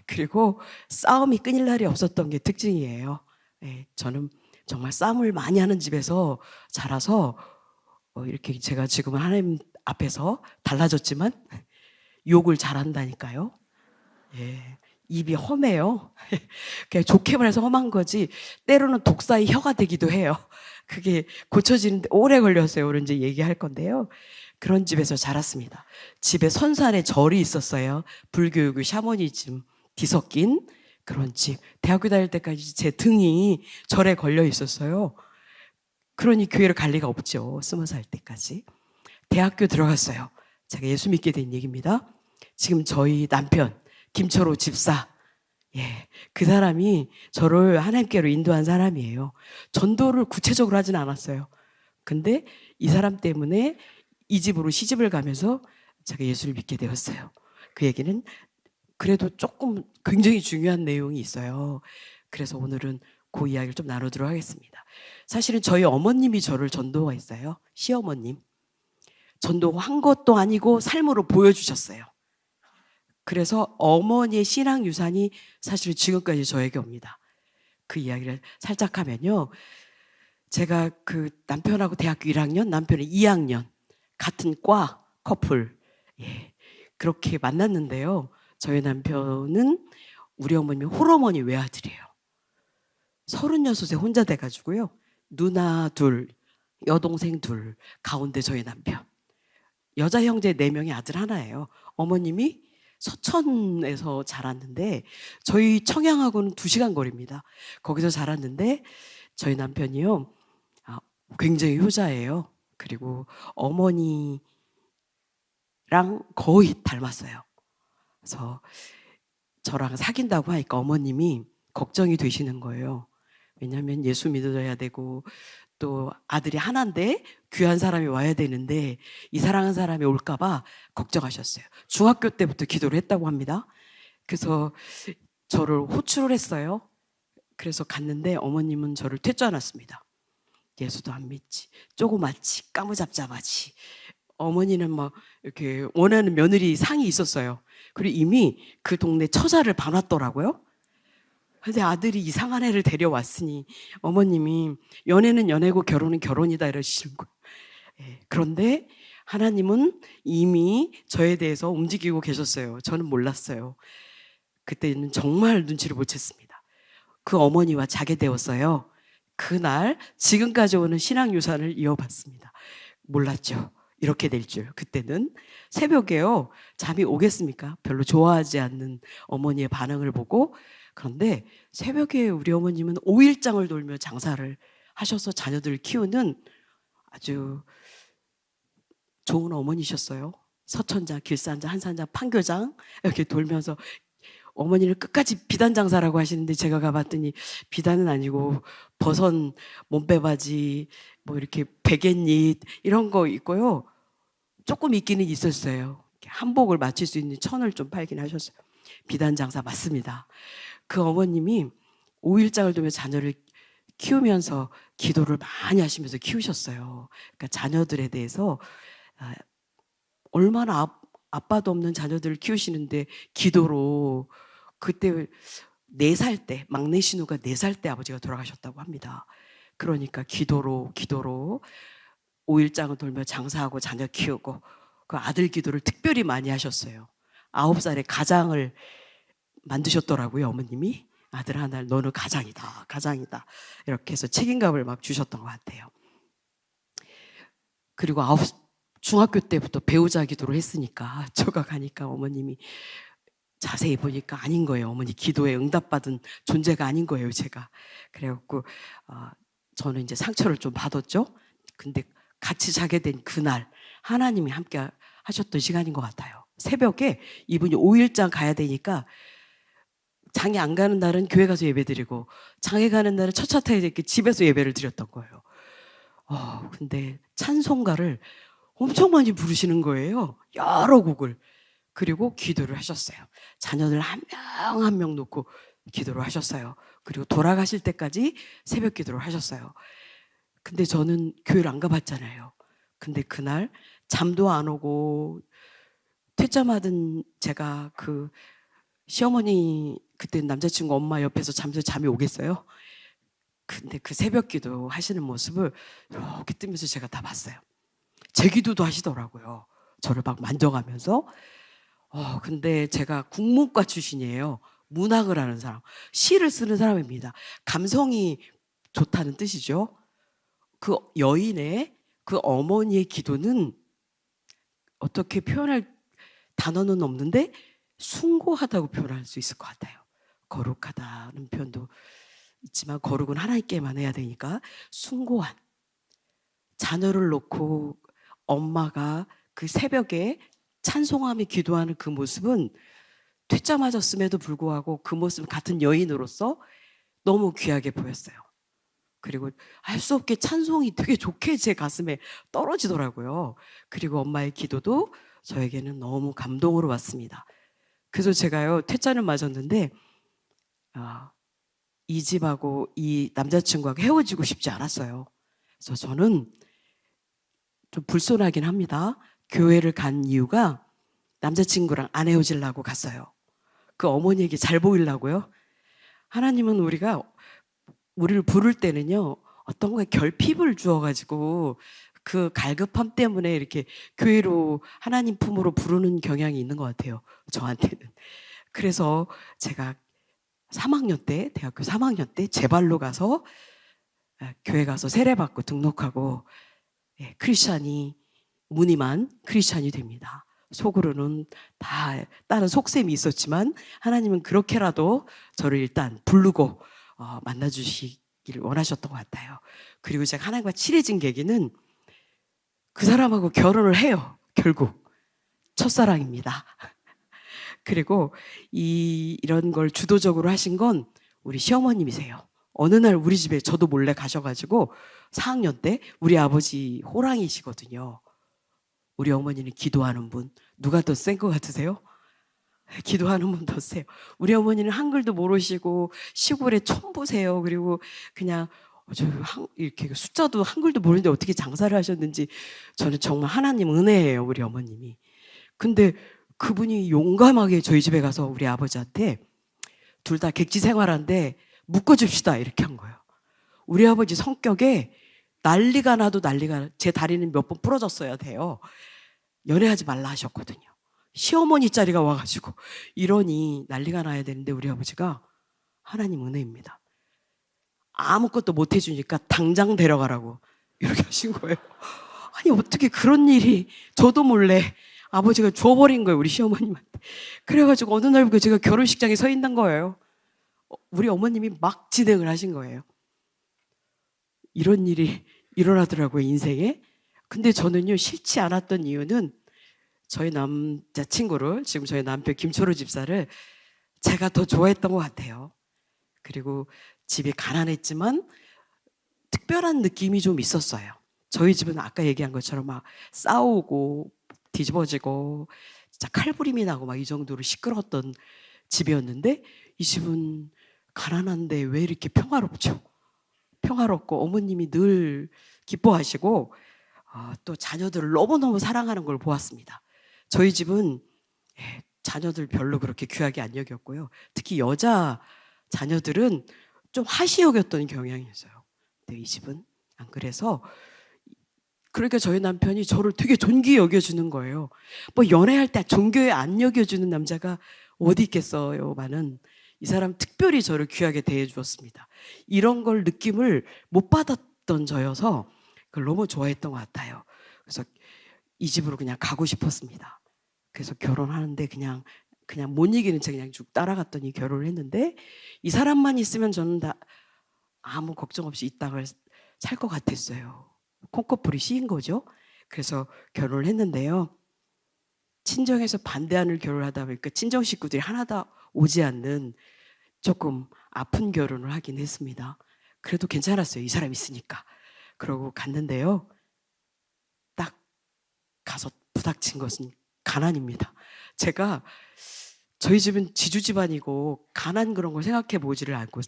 Speaker 6: 그리고 싸움이 끊일 날이 없었던 게 특징이에요. 저는 정말 싸움을 많이 하는 집에서 자라서 이렇게 제가 지금은 하나님 앞에서 달라졌지만 욕을 잘한다니까요. 입이 험해요. 그냥 좋게 말해서 험한 거지 때로는 독사의 혀가 되기도 해요. 그게 고쳐지는데 오래 걸렸어요. 오늘 이제 얘기할 건데요. 그런 집에서 자랐습니다. 집에 선산에 절이 있었어요. 불교육의 샤머니즘 뒤섞인 그런 집. 대학교 다닐 때까지 제 등이 절에 걸려 있었어요. 그러니 교회를 갈 리가 없죠. 20살 때까지. 대학교 들어갔어요. 제가 예수 믿게 된 얘기입니다. 지금 저희 남편 김철호 집사, 그 사람이 저를 하나님께로 인도한 사람이에요. 전도를 구체적으로 하진 않았어요. 근데 이 사람 때문에 이 집으로 시집을 가면서 제가 예수를 믿게 되었어요. 그 얘기는 그래도 조금 굉장히 중요한 내용이 있어요. 그래서 오늘은 그 이야기를 좀 나누도록 하겠습니다. 사실은 저희 어머님이 저를 전도했어요. 시어머님. 전도한 것도 아니고 삶으로 보여주셨어요. 그래서 어머니의 신앙 유산이 사실 지금까지 저에게 옵니다. 그 이야기를 살짝 하면요. 제가 그 남편하고 대학교 1학년, 남편은 2학년 같은 과 커플 그렇게 만났는데요. 저희 남편은 우리 어머님이 홀어머니 외아들이에요. 36세 혼자 돼가지고요. 누나 둘, 여동생 둘, 가운데 저희 남편. 여자 형제 4명의 아들 하나예요. 어머님이 서천에서 자랐는데 저희 청양하고는 2시간 거리입니다. 거기서 자랐는데 저희 남편이요. 굉장히 효자예요. 그리고 어머니랑 거의 닮았어요. 그래서 저랑 사귄다고 하니까 어머님이 걱정이 되시는 거예요. 왜냐하면 예수 믿어야 되고 또 아들이 하나인데 귀한 사람이 와야 되는데 이 사랑하는 사람이 올까 봐 걱정하셨어요. 중학교 때부터 기도를 했다고 합니다. 그래서 저를 호출을 했어요. 그래서 갔는데 어머님은 저를 퇴짜놨습니다. 예수도 안 믿지, 조그맣지, 까무잡잡하지. 어머니는 막 이렇게 원하는 며느리 상이 있었어요. 그리고 이미 그 동네 처자를 봐놨더라고요. 근데 아들이 이상한 애를 데려왔으니 어머님이 연애는 연애고 결혼은 결혼이다 이러시는 거예요. 예, 그런데 하나님은 이미 저에 대해서 움직이고 계셨어요. 저는 몰랐어요. 그때는 정말 눈치를 못 챘습니다. 그 어머니와 자게 되었어요. 그날 지금까지 오는 신앙 유산을 이어봤습니다. 몰랐죠. 이렇게 될 줄. 그때는 새벽에요. 잠이 오겠습니까? 별로 좋아하지 않는 어머니의 반응을 보고. 그런데 새벽에 우리 어머님은 5일장을 돌며 장사를 하셔서 자녀들을 키우는 아주 좋은 어머니셨어요. 서천장, 길산장, 한산장, 판교장 이렇게 돌면서 어머니를 끝까지 비단 장사라고 하시는데 제가 가봤더니 비단은 아니고 버섯 몸빼바지 뭐 이렇게 베갯잎 이런 거 있고요. 조금 있기는 있었어요. 한복을 맞출 수 있는 천을 좀 팔긴 하셨어요. 비단 장사 맞습니다. 그 어머님이 5일장을 두며 자녀를 키우면서 기도를 많이 하시면서 키우셨어요. 그러니까 자녀들에 대해서 얼마나 아빠도 없는 자녀들을 키우시는데 기도로 그때 4살 때 막내 신우가 4살 때 아버지가 돌아가셨다고 합니다. 그러니까 기도로 5일장을 돌며 장사하고 자녀 키우고 그 아들 기도를 특별히 많이 하셨어요. 9살에 가장을 만드셨더라고요. 어머님이 아들 하나를 너는 가장이다 이렇게 해서 책임감을 막 주셨던 것 같아요. 그리고 중학교 때부터 배우자 기도를 했으니까 저가 가니까 어머님이 자세히 보니까 아닌 거예요. 어머니 기도에 응답받은 존재가 아닌 거예요. 제가 그래갖고 저는 이제 상처를 좀 받았죠. 근데 같이 자게 된 그날 하나님이 함께 하셨던 시간인 것 같아요. 새벽에 이분이 5일장 가야 되니까 장에 안 가는 날은 교회 가서 예배드리고 장에 가는 날은 첫차 타야 되니까 집에서 예배를 드렸던 거예요. 근데 찬송가를 엄청 많이 부르시는 거예요. 여러 곡을. 그리고 기도를 하셨어요. 자녀들 한 명 한 명 놓고 기도를 하셨어요. 그리고 돌아가실 때까지 새벽 기도를 하셨어요. 근데 저는 교회를 안 가봤잖아요. 근데 그날 잠도 안 오고 퇴짜맞은 제가 그 시어머니 그때 남자친구 엄마 옆에서 잠이 오겠어요? 근데 그 새벽 기도 하시는 모습을 이렇게 뜨면서 제가 다 봤어요. 제 기도도 하시더라고요. 저를 막 만져가면서. 근데 제가 국문과 출신이에요. 문학을 하는 사람, 시를 쓰는 사람입니다. 감성이 좋다는 뜻이죠. 그 여인의 그 어머니의 기도는 어떻게 표현할 단어는 없는데 숭고하다고 표현할 수 있을 것 같아요. 거룩하다는 표현도 있지만 거룩은 하나님께만 해야 되니까 숭고한 자녀를 놓고 엄마가 그 새벽에 찬송하며 기도하는 그 모습은 퇴짜 맞았음에도 불구하고 그 모습 같은 여인으로서 너무 귀하게 보였어요. 그리고 할 수 없게 찬송이 되게 좋게 제 가슴에 떨어지더라고요. 그리고 엄마의 기도도 저에게는 너무 감동으로 왔습니다. 그래서 제가요 퇴짜는 맞았는데 이 집하고 이 남자친구하고 헤어지고 싶지 않았어요. 그래서 저는 좀 불손하긴 합니다. 교회를 간 이유가 남자친구랑 안 헤어지려고 갔어요. 그 어머니에게 잘 보이려고요. 하나님은 우리를 부를 때는요 어떤 결핍을 주어가지고 그 갈급함 때문에 이렇게 교회로 하나님 품으로 부르는 경향이 있는 것 같아요. 저한테는. 그래서 제가 3학년 때 대학교 3학년 때 제 발로 가서 교회 가서 세례받고 등록하고 크리스찬이 무늬만 크리스찬이 됩니다. 속으로는 다 다른 속셈이 있었지만 하나님은 그렇게라도 저를 일단 부르고 만나주시기를 원하셨던 것 같아요. 그리고 제가 하나님과 친해진 계기는 그 사람하고 결혼을 해요. 결국 첫사랑입니다. 그리고 이런 걸 주도적으로 하신 건 우리 시어머님이세요. 어느 날 우리 집에 저도 몰래 가셔가지고 4학년 때 우리 아버지 호랑이시거든요. 우리 어머니는 기도하는 분. 누가 더 센 것 같으세요? 기도하는 분 더 세요. 우리 어머니는 한글도 모르시고 시골에 촌부세요. 그리고 그냥 이렇게 숫자도 한글도 모르는데 어떻게 장사를 하셨는지 저는 정말 하나님 은혜예요. 우리 어머님이. 근데 그분이 용감하게 저희 집에 가서 우리 아버지한테 둘 다 객지 생활한데 묶어줍시다 이렇게 한 거예요. 우리 아버지 성격에 난리가 나도 난리가 제 다리는 몇 번 부러졌어야 돼요. 연애하지 말라 하셨거든요. 시어머니 자리가 와가지고 이러니 난리가 나야 되는데 우리 아버지가 하나님 은혜입니다. 아무것도 못 해주니까 당장 데려가라고 이렇게 하신 거예요. 아니 어떻게 그런 일이 저도 몰래 아버지가 줘버린 거예요 우리 시어머님한테. 그래가지고 어느 날 제가 결혼식장에 서 있는 거예요. 우리 어머님이 막 진행을 하신 거예요. 이런 일이 일어나더라고요 인생에. 근데 저는요 싫지 않았던 이유는 저희 남자친구를 지금 저희 남편 김초로 집사를 제가 더 좋아했던 것 같아요. 그리고 집이 가난했지만 특별한 느낌이 좀 있었어요. 저희 집은 아까 얘기한 것처럼 막 싸우고 뒤집어지고 진짜 칼부림이 나고 막 이 정도로 시끄러웠던 집이었는데 이 집은 가난한데 왜 이렇게 평화롭죠? 평화롭고 어머님이 늘 기뻐하시고 또 자녀들을 너무너무 사랑하는 걸 보았습니다. 저희 집은 자녀들 별로 그렇게 귀하게 안 여겼고요. 특히 여자 자녀들은 좀 하시 여겼던 경향이 있어요. 근데 이 집은 안 그래서 그러니까 저희 남편이 저를 되게 존귀히 여겨주는 거예요. 뭐 연애할 때 존귀히 안 여겨주는 남자가 어디 있겠어요만은 이 사람 특별히 저를 귀하게 대해주었습니다. 이런 걸 느낌을 못 받았던 저여서 그걸 너무 좋아했던 것 같아요. 그래서 이 집으로 그냥 가고 싶었습니다. 그래서 결혼하는데 그냥 못 이기는 채 그냥 쭉 따라갔더니 결혼을 했는데 이 사람만 있으면 저는 다 아무 걱정 없이 이 땅을 살 것 같았어요. 콩꺼풀이 씌인 거죠. 그래서 결혼을 했는데요. 친정에서 반대하는 결혼을 하다 보니까 친정 식구들이 하나도 오지 않는 조금 아픈 결혼을 하긴 했습니다. 그래도 괜찮았어요. 이 사람 있으니까. 그러고 갔는데요. 딱 가서 부닥친 것은 가난입니다. 제가 저희 집은 지주 집안이고 가난 그런 걸 생각해 보지를 않고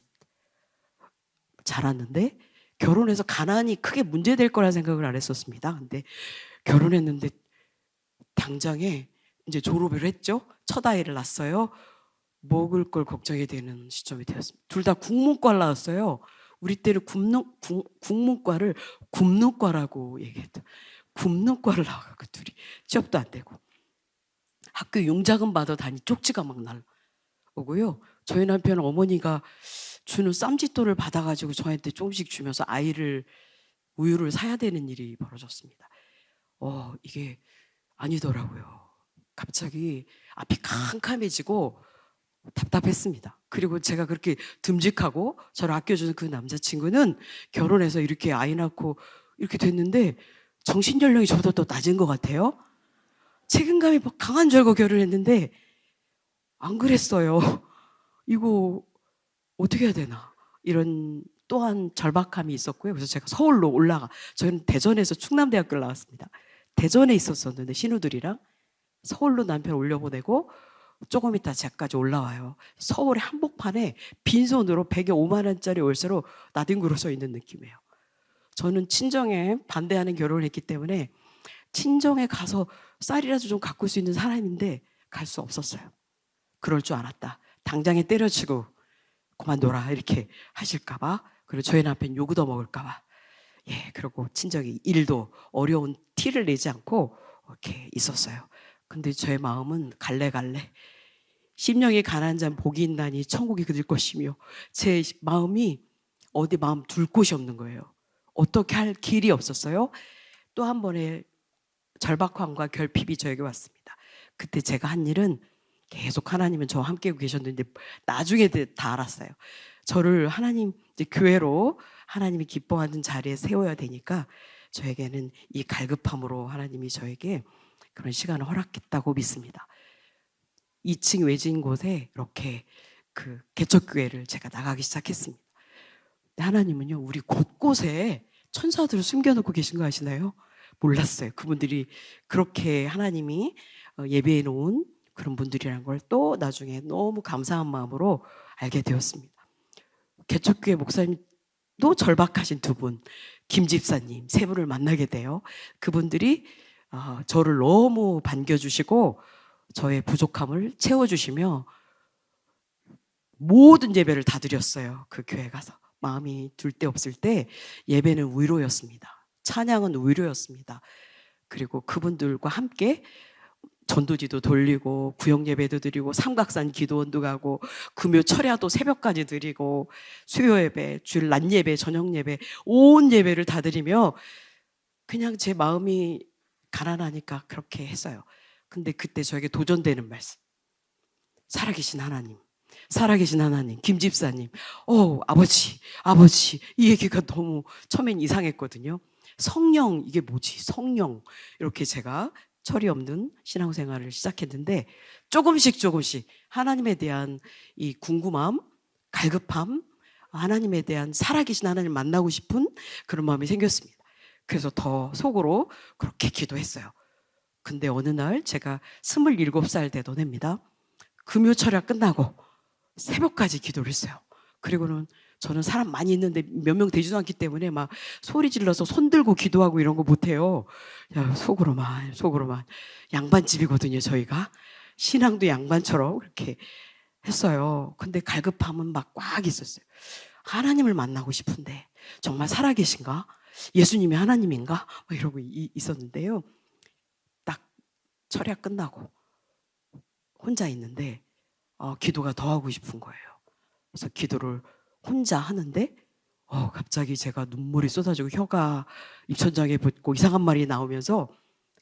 Speaker 6: 자랐는데 결혼해서 가난이 크게 문제될 거라 생각을 안 했었습니다. 근데 결혼했는데 당장에 이제 졸업을 했죠. 첫 아이를 낳았어요. 먹을 걸 걱정이 되는 시점이 되었습니다. 둘 다 국문과를 나왔어요. 우리 때는 국문과를 굽는과라고 얘기했죠. 굽는과를 나와서 둘이 취업도 안 되고 학교 용자금 받아 다니 쪽지가 막 날오고요. 저희 남편은 어머니가 주는 쌈짓돈을 받아가지고 저한테 조금씩 주면서 우유를 사야 되는 일이 벌어졌습니다. 이게 아니더라고요. 갑자기 앞이 캄캄해지고 답답했습니다. 그리고 제가 그렇게 듬직하고 저를 아껴주는 그 남자친구는 결혼해서 이렇게 아이 낳고 이렇게 됐는데 정신연령이 저보다 더 낮은 것 같아요. 책임감이 강한 줄 알고 결혼했는데 안 그랬어요. 이거 어떻게 해야 되나 이런 또한 절박함이 있었고요. 그래서 제가 서울로 저희는 대전에서 충남대학교를 나왔습니다. 대전에 있었었는데 신우들이랑 서울로 남편 올려보내고 조금 있다 제까지 올라와요. 서울의 한복판에 빈손으로 100에 5만 원짜리 월세로 나뒹굴어 서 있는 느낌이에요. 저는 친정에 반대하는 결혼을 했기 때문에 친정에 가서 쌀이라도 좀 가꿀 수 있는 사람인데 갈 수 없었어요. 그럴 줄 알았다. 당장에 때려치고 그만둬라 이렇게 하실까 봐. 그리고 저희 남편 욕 얻어 먹을까 봐. 그리고 친정이 일도 어려운 티를 내지 않고 이렇게 있었어요. 근데 저의 마음은 갈래갈래. 심령이 가난한 자는 복이 있나니 천국이 그들 것이며 제 마음이 어디 마음 둘 곳이 없는 거예요. 어떻게 할 길이 없었어요. 또 한 번의 절박함과 결핍이 저에게 왔습니다. 그때 제가 한 일은 계속 하나님은 저와 함께 계셨는데 나중에 다 알았어요. 저를 하나님 이제 교회로 하나님이 기뻐하는 자리에 세워야 되니까 저에게는 이 갈급함으로 하나님이 저에게 그런 시간을 허락했다고 믿습니다. 2층 외진 곳에 이렇게 그 개척교회를 제가 나가기 시작했습니다. 하나님은요 우리 곳곳에 천사들을 숨겨놓고 계신 거 아시나요? 몰랐어요. 그분들이 그렇게 하나님이 예배해 놓은 그런 분들이라는 걸 또 나중에 너무 감사한 마음으로 알게 되었습니다. 개척교회 목사님도 절박하신 두 분, 김 집사님 세 분을 만나게 돼요. 그분들이 저를 너무 반겨주시고 저의 부족함을 채워주시며 모든 예배를 다 드렸어요. 그 교회 가서 마음이 둘 데 없을 때 예배는 위로였습니다. 찬양은 위로였습니다. 그리고 그분들과 함께 전도지도 돌리고 구역 예배도 드리고 삼각산 기도원도 가고 금요 철야도 새벽까지 드리고 수요 예배, 주일 낮 예배, 저녁 예배 온 예배를 다 드리며 그냥 제 마음이 가난하니까 그렇게 했어요. 근데 그때 저에게 도전되는 말씀. 살아계신 하나님, 살아계신 하나님, 김 집사님, 아버지 이 얘기가 너무 처음엔 이상했거든요. 성령, 이게 뭐지? 성령. 이렇게 제가 철이 없는 신앙생활을 시작했는데 조금씩 하나님에 대한 이 궁금함, 갈급함, 하나님에 대한 살아계신 하나님을 만나고 싶은 그런 마음이 생겼습니다. 그래서 더 속으로 그렇게 기도했어요. 근데 어느 날 제가 27살 되던 해입니다. 금요 철야 끝나고 새벽까지 기도를 했어요. 그리고는 저는 사람 많이 있는데 몇 명 되지도 않기 때문에 막 소리 질러서 손 들고 기도하고 이런 거 못해요. 속으로만 양반집이거든요. 저희가 신앙도 양반처럼 그렇게 했어요. 근데 갈급함은 막 꽉 있었어요. 하나님을 만나고 싶은데 정말 살아계신가? 예수님이 하나님인가? 막 이러고 있었는데요. 딱 철야 끝나고 혼자 있는데 기도가 더 하고 싶은 거예요. 그래서 기도를 혼자 하는데 갑자기 제가 눈물이 쏟아지고 혀가 입천장에 붙고 이상한 말이 나오면서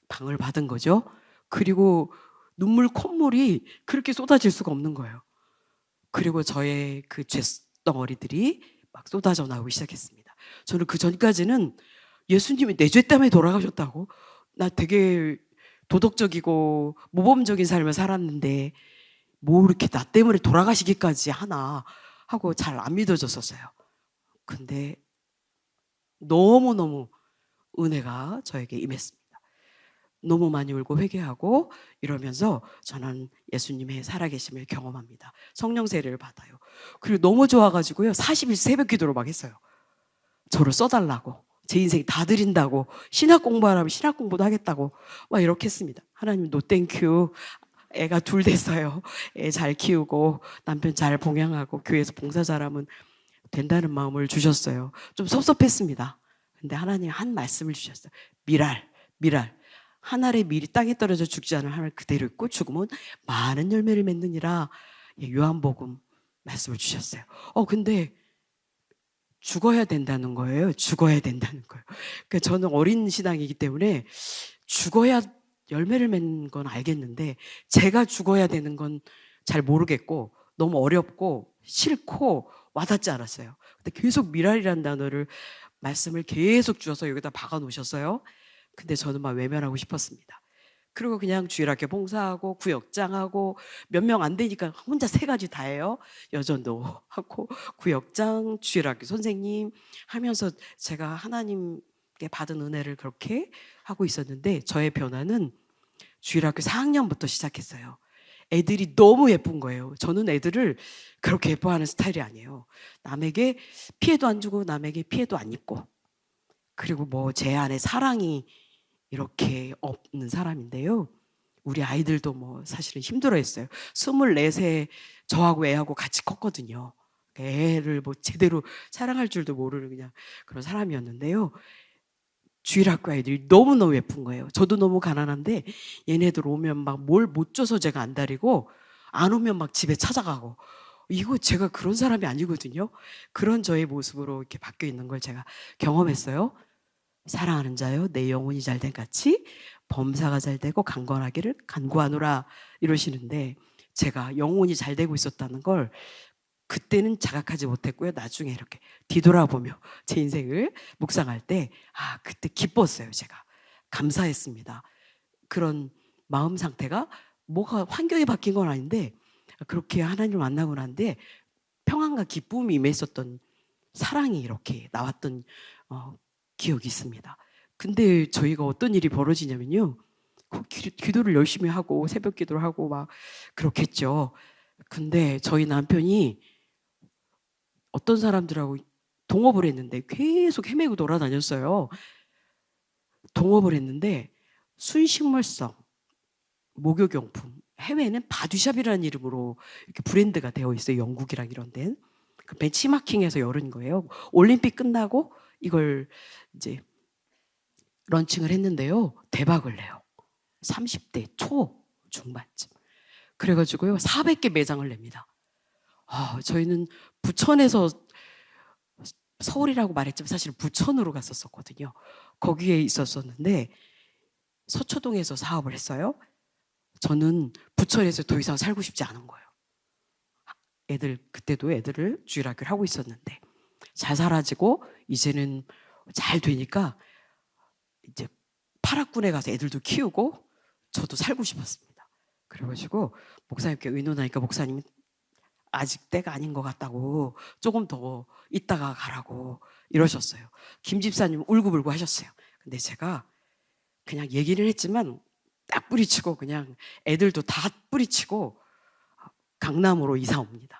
Speaker 6: 방을 받은 거죠. 그리고 눈물 콧물이 그렇게 쏟아질 수가 없는 거예요. 그리고 저의 그 죄덩어리들이 막 쏟아져 나오기 시작했습니다. 저는 그 전까지는 예수님이 내 죄 때문에 돌아가셨다고, 나 되게 도덕적이고 모범적인 삶을 살았는데 뭐 이렇게 나 때문에 돌아가시기까지 하나 하고 잘 안 믿어졌었어요. 근데 너무너무 은혜가 저에게 임했습니다. 너무 많이 울고 회개하고 이러면서 저는 예수님의 살아계심을 경험합니다. 성령 세례를 받아요. 그리고 너무 좋아가지고요, 40일 새벽 기도를 막 했어요. 저를 써달라고, 제 인생 다 드린다고, 신학 공부하라면 신학 공부도 하겠다고 막 이렇게 했습니다. 하나님 노 땡큐, 애가 2 됐어요. 애 잘 키우고 남편 잘 봉양하고 교회에서 봉사 잘하면 된다는 마음을 주셨어요. 좀 섭섭했습니다. 근데 하나님 한 말씀을 주셨어요. 미랄. 한 알의 밀이 땅에 떨어져 죽지 않을 하늘 그대로 있고 죽으면 많은 열매를 맺느니라. 요한복음 말씀을 주셨어요. 근데 죽어야 된다는 거예요. 그러니까 저는 어린 신앙이기 때문에 죽어야 열매를 맺는 건 알겠는데 제가 죽어야 되는 건 잘 모르겠고 너무 어렵고 싫고 와닿지 않았어요. 근데 계속 미랄이라는 단어를 말씀을 계속 주셔서 여기다 박아 놓으셨어요. 근데 저는 막 외면하고 싶었습니다. 그리고 그냥 주일학교 봉사하고 구역장하고 몇 명 안 되니까 혼자 3가지 다 해요. 여전도 하고 구역장, 주일학교 선생님 하면서 제가 하나님께 받은 은혜를 그렇게 하고 있었는데 저의 변화는 주일학교 4학년부터 시작했어요. 애들이 너무 예쁜 거예요. 저는 애들을 그렇게 예뻐하는 스타일이 아니에요. 남에게 피해도 안 주고 남에게 피해도 안 입고, 그리고 뭐 제 안에 사랑이 이렇게 없는 사람인데요. 우리 아이들도 뭐 사실은 힘들어했어요. 24세 저하고 애하고 같이 컸거든요. 애를 뭐 제대로 사랑할 줄도 모르는 그냥 그런 사람이었는데요. 주일학교 아이들이 너무너무 예쁜 거예요. 저도 너무 가난한데 얘네들 오면 막 뭘 못 줘서 제가 안 다리고, 안 오면 막 집에 찾아가고, 이거 제가 그런 사람이 아니거든요. 그런 저의 모습으로 이렇게 바뀌어 있는 걸 제가 경험했어요. 사랑하는 자요, 내 영혼이 잘된 같이 범사가 잘되고 강건하기를 간구하노라 이러시는데, 제가 영혼이 잘되고 있었다는 걸 그때는 자각하지 못했고요. 나중에 이렇게 뒤돌아보며 제 인생을 묵상할 때 그때 기뻤어요. 제가 감사했습니다. 그런 마음 상태가 뭐가 환경이 바뀐 건 아닌데 그렇게 하나님을 만나고 난데 평안과 기쁨이 임했었던, 사랑이 이렇게 나왔던 기억이 있습니다. 근데 저희가 어떤 일이 벌어지냐면요, 기도를 열심히 하고 새벽 기도를 하고 막 그렇겠죠. 근데 저희 남편이 어떤 사람들하고 동업을 했는데 계속 헤매고 돌아다녔어요. 동업을 했는데 순식물성 목욕용품 해외는 바디샵이라는 이름으로 이렇게 브랜드가 되어 있어요. 영국이랑 이런 데는. 그 벤치마킹에서 열은 거예요. 올림픽 끝나고 이걸 이제 런칭을 했는데요. 대박을 내요. 30대 초 중반쯤. 그래가지고요 400개 매장을 냅니다. 저희는 부천에서 서울이라고 말했지만 사실 부천으로 갔었거든요. 거기에 있었었는데 서초동에서 사업을 했어요. 저는 부천에서 더 이상 살고 싶지 않은 거예요. 그때도 애들을 주일학교를 하고 있었는데 잘 살아지고 이제는 잘 되니까 이제 파락군에 가서 애들도 키우고 저도 살고 싶었습니다. 그래가지고 목사님께 의논하니까 목사님이 아직 때가 아닌 것 같다고 조금 더 있다가 가라고 이러셨어요. 김 집사님 울고불고 하셨어요. 근데 제가 그냥 얘기를 했지만 딱 뿌리치고 그냥 애들도 다 뿌리치고 강남으로 이사 옵니다.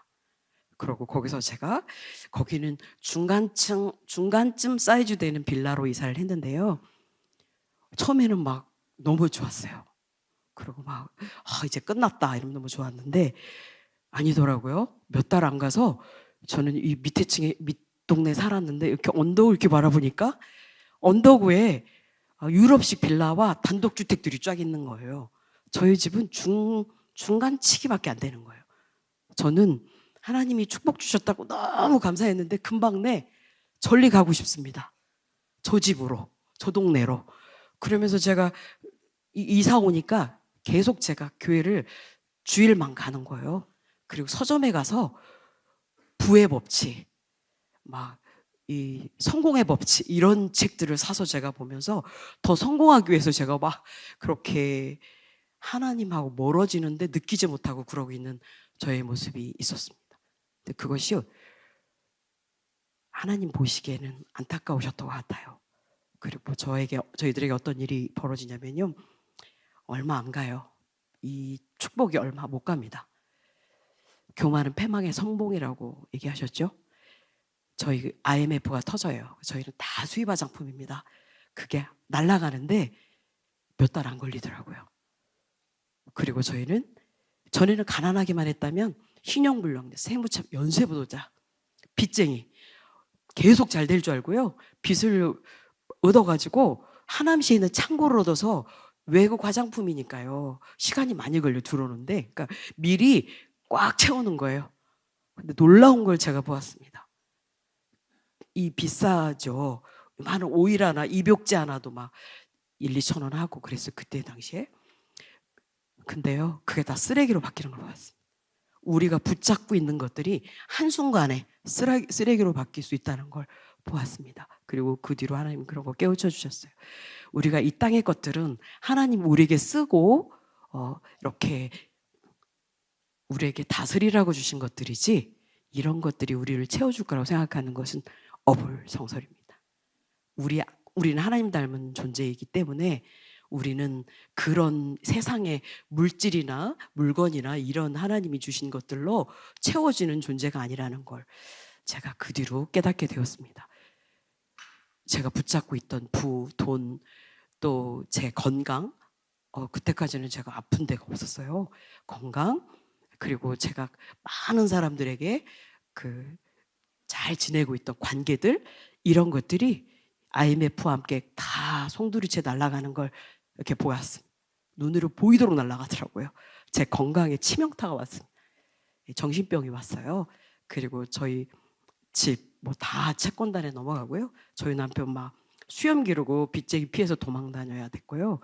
Speaker 6: 그러고 거기서 제가 거기는 중간쯤 사이즈 되는 빌라로 이사를 했는데요. 처음에는 막 너무 좋았어요. 그리고 막 이제 끝났다 이러면 너무 좋았는데 아니더라고요. 몇 달 안 가서 저는 이 밑에 층에 밑동네 살았는데 이렇게 언덕을 이렇게 바라보니까 언덕 위에 유럽식 빌라와 단독주택들이 쫙 있는 거예요. 저희 집은 중간치기밖에 안 되는 거예요. 저는 하나님이 축복 주셨다고 너무 감사했는데 금방 절리 가고 싶습니다. 저 집으로, 저 동네로. 그러면서 제가 이사 오니까 계속 제가 교회를 주일만 가는 거예요. 그리고 서점에 가서 부의 법칙, 이 성공의 법칙 이런 책들을 사서 제가 보면서 더 성공하기 위해서 제가 막 그렇게 하나님하고 멀어지는데 느끼지 못하고 그러고 있는 저의 모습이 있었습니다. 근데 그것이 하나님 보시기에는 안타까우셨던 것 같아요. 그리고 저희들에게 어떤 일이 벌어지냐면요. 얼마 안 가요. 이 축복이 얼마 못 갑니다. 교만은 패망의 성봉이라고 얘기하셨죠. 저희 IMF가 터져요. 저희는 다 수입 화장품입니다. 그게 날아가는데 몇 달 안 걸리더라고요. 그리고 전에는 가난하기만 했다면 신용불량, 세무참, 연쇄부도자, 빚쟁이 계속 잘 될 줄 알고요. 빚을 얻어가지고 하남시에 있는 창고를 얻어서 외국 화장품이니까요. 시간이 많이 걸려 들어오는데 그러니까 미리 꽉 채우는 거예요. 근데 놀라운 걸 제가 보았습니다. 이 비싸죠. 많은 오일 하나, 입욕제 하나도 막 1, 2천 원 하고 그랬어요. 그때 당시에. 근데요. 그게 다 쓰레기로 바뀌는 걸 봤습니다. 우리가 붙잡고 있는 것들이 한순간에 쓰레기로 바뀔 수 있다는 걸 보았습니다. 그리고 그 뒤로 하나님 그런 거 깨우쳐 주셨어요. 우리가 이 땅의 것들은 하나님 우리에게 쓰고 이렇게 우리에게 다스리라고 주신 것들이지 이런 것들이 우리를 채워줄 거라고 생각하는 것은 어불성설입니다. 우리는 하나님 닮은 존재이기 때문에 우리는 그런 세상의 물질이나 물건이나 이런 하나님이 주신 것들로 채워지는 존재가 아니라는 걸 제가 그 뒤로 깨닫게 되었습니다. 제가 붙잡고 있던 돈, 또 제 건강, 그때까지는 제가 아픈 데가 없었어요. 건강, 그리고 제가 많은 사람들에게 잘 지내고 있던 관계들 이런 것들이 IMF와 함께 다 송두리째 날아가는 걸 이렇게 보았습니다. 눈으로 보이도록 날아가더라고요. 제 건강에 치명타가 왔습니다. 정신병이 왔어요. 그리고 저희 집 뭐 다 채권단에 넘어가고요. 저희 남편 막 수염 기르고 빚쟁이 피해서 도망 다녀야 됐고요.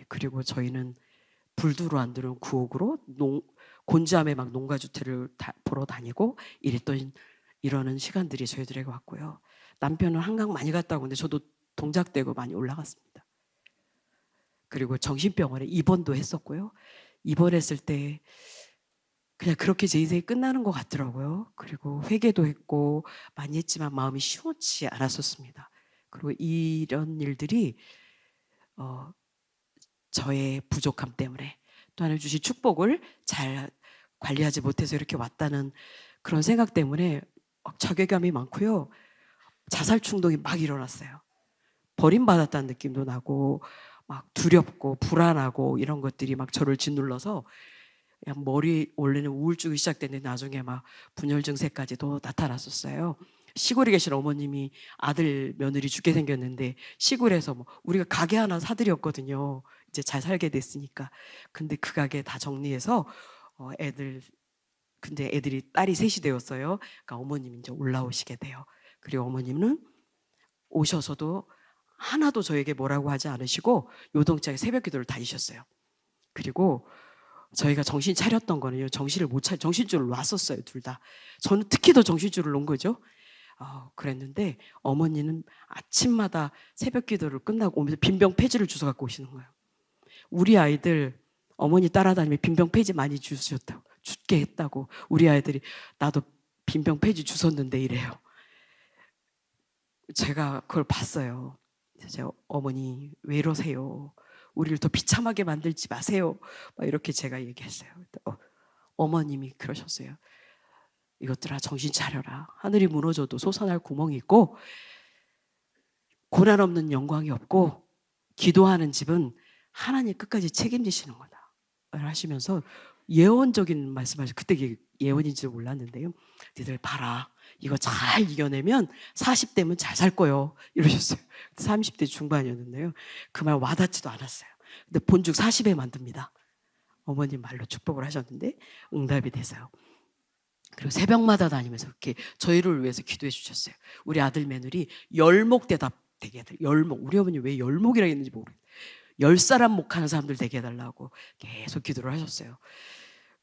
Speaker 6: 그리고 저희는 불두로 안 들어온 구옥으로 곤지암에 막 농가주택을 보러 다니고 이러는 시간들이 저희들에게 왔고요. 남편은 한강 많이 갔다고 하는데 저도 동작되고 많이 올라갔습니다. 그리고 정신병원에 입원도 했었고요. 입원했을 때 그냥 그렇게 제 인생이 끝나는 것 같더라고요. 그리고 회개도 했고 많이 했지만 마음이 시원치 않았었습니다. 그리고 이런 일들이 저의 부족함 때문에 또 하나님 주신 축복을 잘 관리하지 못해서 이렇게 왔다는 그런 생각 때문에 자괴감이 많고요. 자살 충동이 막 일어났어요. 버림받았다는 느낌도 나고 막 두렵고 불안하고 이런 것들이 막 저를 짓눌러서 그냥 머리 원래는 우울증이 시작됐는데 나중에 막 분열 증세까지도 나타났었어요. 시골에 계신 어머님이 아들 며느리 죽게 생겼는데 시골에서 뭐 우리가 가게 하나 사드렸거든요. 이제 잘 살게 됐으니까. 근데 그 가게 다 정리해서 근데 애들이 딸이 셋이 되었어요. 그러니까 어머님이 이제 올라오시게 돼요. 그리고 어머님은 오셔서도 하나도 저에게 뭐라고 하지 않으시고 요동차게 새벽 기도를 다니셨어요. 그리고 저희가 정신 차렸던 거는요, 정신줄을 놨었어요, 둘 다. 저는 특히 더 정신줄을 놓은 거죠. 그랬는데 어머니는 아침마다 새벽 기도를 끝나고 오면서 빈병 폐지를 주워 갖고 오시는 거예요. 우리 아이들 어머니 따라다니며 빈병 폐지 많이 주셨다고, 죽게 했다고. 우리 아이들이 나도 빈병 폐지 주웠는데 이래요. 제가 그걸 봤어요. 제가 어머니 왜 이러세요? 우리를 더 비참하게 만들지 마세요. 막 이렇게 제가 얘기했어요. 어머님이 그러셨어요. 이것들아 정신 차려라. 하늘이 무너져도 솟아날 구멍이 있고 고난 없는 영광이 없고 기도하는 집은 하나님 끝까지 책임지시는 거다 하시면서 예언적인 말씀하셨어요. 그때 예언인지 몰랐는데요. 니들 봐라. 이거 잘 이겨내면 40대면 잘 살 거요. 이러셨어요. 30대 중반이었는데요. 그 말 와닿지도 않았어요. 근데 본죽 40에 만듭니다. 어머님 말로 축복을 하셨는데 응답이 돼서요. 그리고 새벽마다 다니면서 이렇게 저희를 위해서 기도해 주셨어요. 우리 아들 며느리 열목 대답 되게 해달라고. 열목. 우리 어머니 왜 열목이라 했는지 모르겠어요. 10사람 목하는 사람들 되게 해달라고 계속 기도를 하셨어요.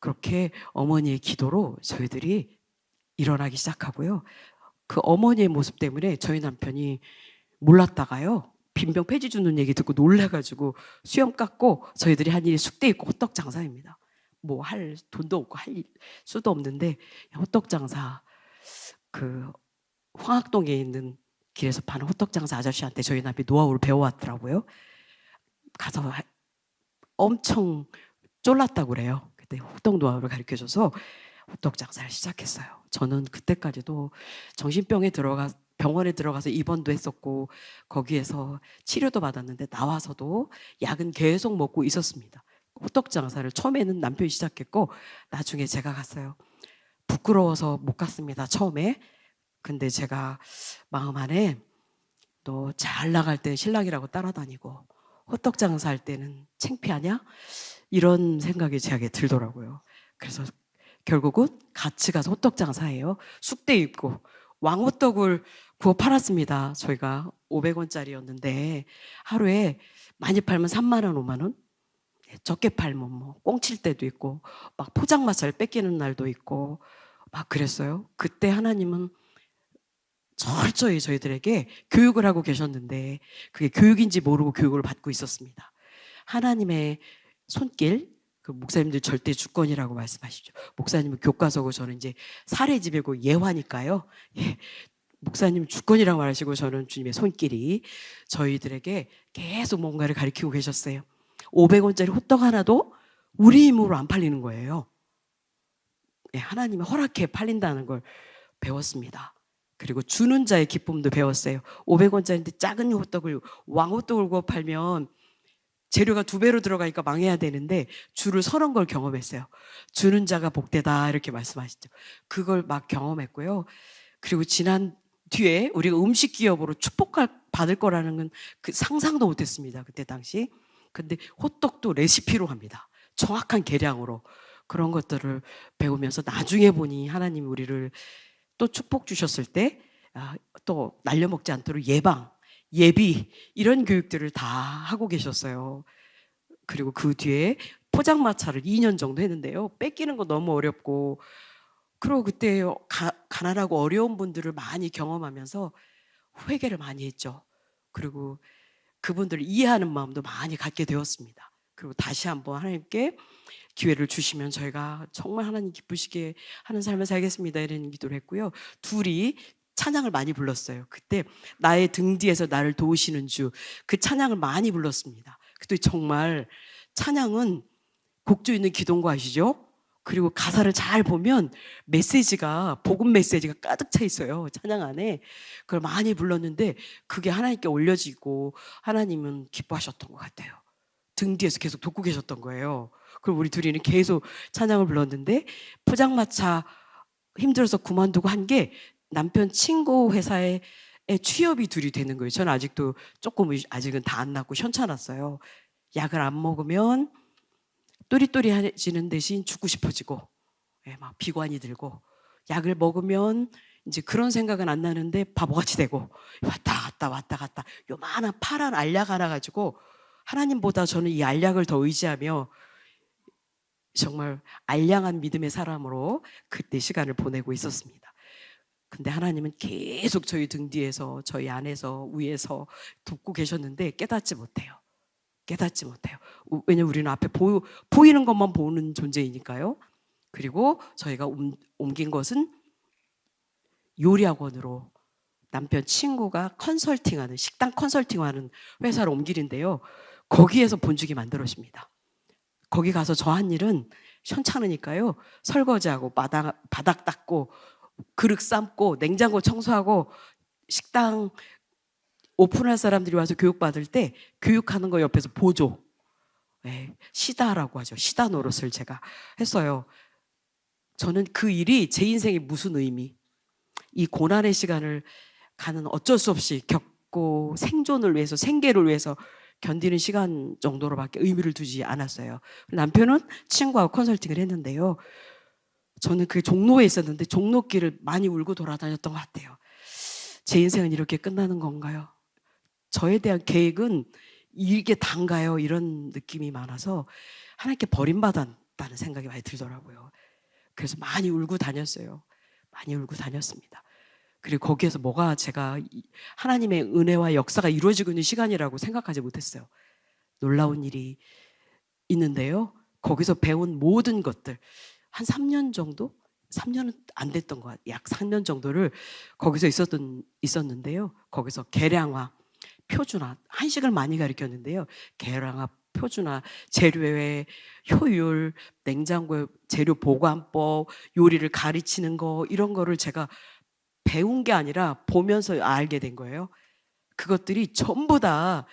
Speaker 6: 그렇게 어머니의 기도로 저희들이 일어나기 시작하고요. 그 어머니의 모습 때문에 저희 남편이 몰랐다가요. 빈병 폐지 주는 얘기 듣고 놀래가지고 수염 깎고 저희들이 한 일이 숙대 있고 호떡 장사입니다. 뭐 할 돈도 없고 할 수도 없는데 호떡 장사 그 황학동에 있는 길에서 파는 호떡 장사 아저씨한테 저희 남편이 노하우를 배워왔더라고요. 가서 엄청 쫄랐다고 그래요. 그때 호떡 노하우를 가르쳐줘서 호떡 장사를 시작했어요. 저는 그때까지도 병원에 들어가서 입원도 했었고 거기에서 치료도 받았는데 나와서도 약은 계속 먹고 있었습니다. 호떡 장사를 처음에는 남편이 시작했고 나중에 제가 갔어요. 부끄러워서 못 갔습니다. 처음에. 근데 제가 마음 안에 너 잘 나갈 때 신랑이라고 따라다니고 호떡 장사할 때는 창피하냐? 이런 생각이 제게 들더라고요. 그래서 결국은 같이 가서 호떡 장사해요. 숙대 입고 왕호떡을 구워 팔았습니다. 저희가 500원짜리였는데 하루에 많이 팔면 3만 원, 5만 원. 적게 팔면 뭐 꽁칠 때도 있고 막 포장마차를 뺏기는 날도 있고 막 그랬어요. 그때 하나님은 철저히 저희들에게 교육을 하고 계셨는데 그게 교육인지 모르고 교육을 받고 있었습니다. 하나님의 손길, 그 목사님들 절대 주권이라고 말씀하시죠. 목사님은 교과서고 저는 이제 사례집이고 예화니까요. 예, 목사님 주권이라고 말하시고 저는 주님의 손길이 저희들에게 계속 뭔가를 가르치고 계셨어요. 500원짜리 호떡 하나도 우리 힘으로 안 팔리는 거예요. 예, 하나님의 허락해 팔린다는 걸 배웠습니다. 그리고 주는 자의 기쁨도 배웠어요. 500원짜리인데 작은 호떡을 왕호떡을 구워 팔면 재료가 2배로 들어가니까 망해야 되는데 줄을 서는 걸 경험했어요. 주는 자가 복되다 이렇게 말씀하시죠. 그걸 막 경험했고요. 그리고 지난 뒤에 우리가 음식 기업으로 축복받을 거라는 건 그 상상도 못했습니다. 그때 당시. 근데 호떡도 레시피로 합니다. 정확한 계량으로. 그런 것들을 배우면서 나중에 보니 하나님이 우리를 또 축복 주셨을 때 또 날려먹지 않도록 예비 이런 교육들을 다 하고 계셨어요. 그리고 그 뒤에 포장마차를 2년 정도 했는데요. 뺏기는 거 너무 어렵고 그리고 그때 가난하고 어려운 분들을 많이 경험하면서 회개를 많이 했죠. 그리고 그분들을 이해하는 마음도 많이 갖게 되었습니다. 그리고 다시 한번 하나님께 기회를 주시면 저희가 정말 하나님 기쁘시게 하는 삶을 살겠습니다. 이런 기도를 했고요. 둘이 찬양을 많이 불렀어요. 그때 나의 등 뒤에서 나를 도우시는 주 그 찬양을 많이 불렀습니다. 그때 정말 찬양은 곡조 있는 기도인 거 아시죠? 그리고 가사를 잘 보면 메시지가, 복음 메시지가 가득 차 있어요. 찬양 안에. 그걸 많이 불렀는데 그게 하나님께 올려지고 하나님은 기뻐하셨던 것 같아요. 등 뒤에서 계속 돕고 계셨던 거예요. 그럼 우리 둘이는 계속 찬양을 불렀는데 포장마차 힘들어서 그만두고 한 게 남편 친구 회사에 취업이 둘이 되는 거예요. 저는 아직도 조금, 아직은 다 안 낫고 현찮았어요. 약을 안 먹으면 또리또리해지는 대신 죽고 싶어지고, 예, 막 비관이 들고, 약을 먹으면 이제 그런 생각은 안 나는데 바보같이 되고, 왔다 갔다 왔다 갔다 요만한 파란 알약 하나 가지고 하나님보다 저는 이 알약을 더 의지하며 정말 알량한 믿음의 사람으로 그때 시간을 보내고 있었습니다. 근데 하나님은 계속 저희 등 뒤에서, 저희 안에서, 위에서 돕고 계셨는데 깨닫지 못해요. 깨닫지 못해요. 왜냐면 우리는 앞에 보이는 것만 보는 존재이니까요. 그리고 저희가 옮긴 것은 요리학원으로, 남편 친구가 컨설팅하는, 식당 컨설팅하는 회사로 옮기는데요. 거기에서 본죽이 만들어집니다. 거기 가서 저 한 일은 현찮으니까요. 설거지하고 바닥 닦고 그릇 삶고 냉장고 청소하고, 식당 오픈할 사람들이 와서 교육받을 때 교육하는 거 옆에서 보조, 네, 시다라고 하죠. 시다 노릇을 제가 했어요. 저는 그 일이 제 인생에 무슨 의미, 이 고난의 시간을 가는 어쩔 수 없이 겪고 생존을 위해서, 생계를 위해서 견디는 시간 정도로밖에 의미를 두지 않았어요. 남편은 친구하고 컨설팅을 했는데요. 저는 그 종로에 있었는데 종로길을 많이 울고 돌아다녔던 것 같아요. 제 인생은 이렇게 끝나는 건가요? 저에 대한 계획은 이게 단가요? 이런 느낌이 많아서 하나님께 버림받았다는 생각이 많이 들더라고요. 그래서 많이 울고 다녔어요. 많이 울고 다녔습니다. 그리고 거기에서 뭐가, 제가 하나님의 은혜와 역사가 이루어지고 있는 시간이라고 생각하지 못했어요. 놀라운 일이 있는데요. 거기서 배운 모든 것들, 한 3년 정도? 3년은 안 됐던 것 같아요. 약 3년 정도를 거기서 있었는데요. 거기서 계량화, 표준화, 한식을 많이 가르쳤는데요. 계량화, 표준화, 재료의 효율, 냉장고 재료 보관법, 요리를 가르치는 거, 이런 거를 제가 배운 게 아니라 보면서 알게 된 거예요. 그것들이 전부 다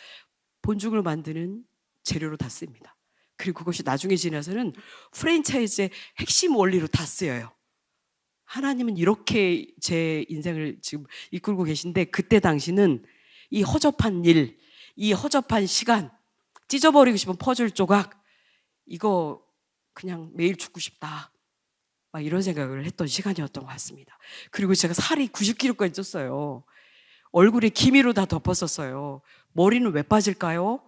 Speaker 6: 본죽을 만드는 재료로 다 쓰입니다. 그리고 그것이 나중에 지나서는 프랜차이즈의 핵심 원리로 다 쓰여요. 하나님은 이렇게 제 인생을 지금 이끌고 계신데, 그때 당시는 이 허접한 일, 이 허접한 시간, 찢어버리고 싶은 퍼즐 조각, 이거 그냥 매일 죽고 싶다, 막 이런 생각을 했던 시간이었던 것 같습니다. 그리고 제가 살이 90kg까지 쪘어요. 얼굴에 기미로 다 덮었었어요. 머리는 왜 빠질까요?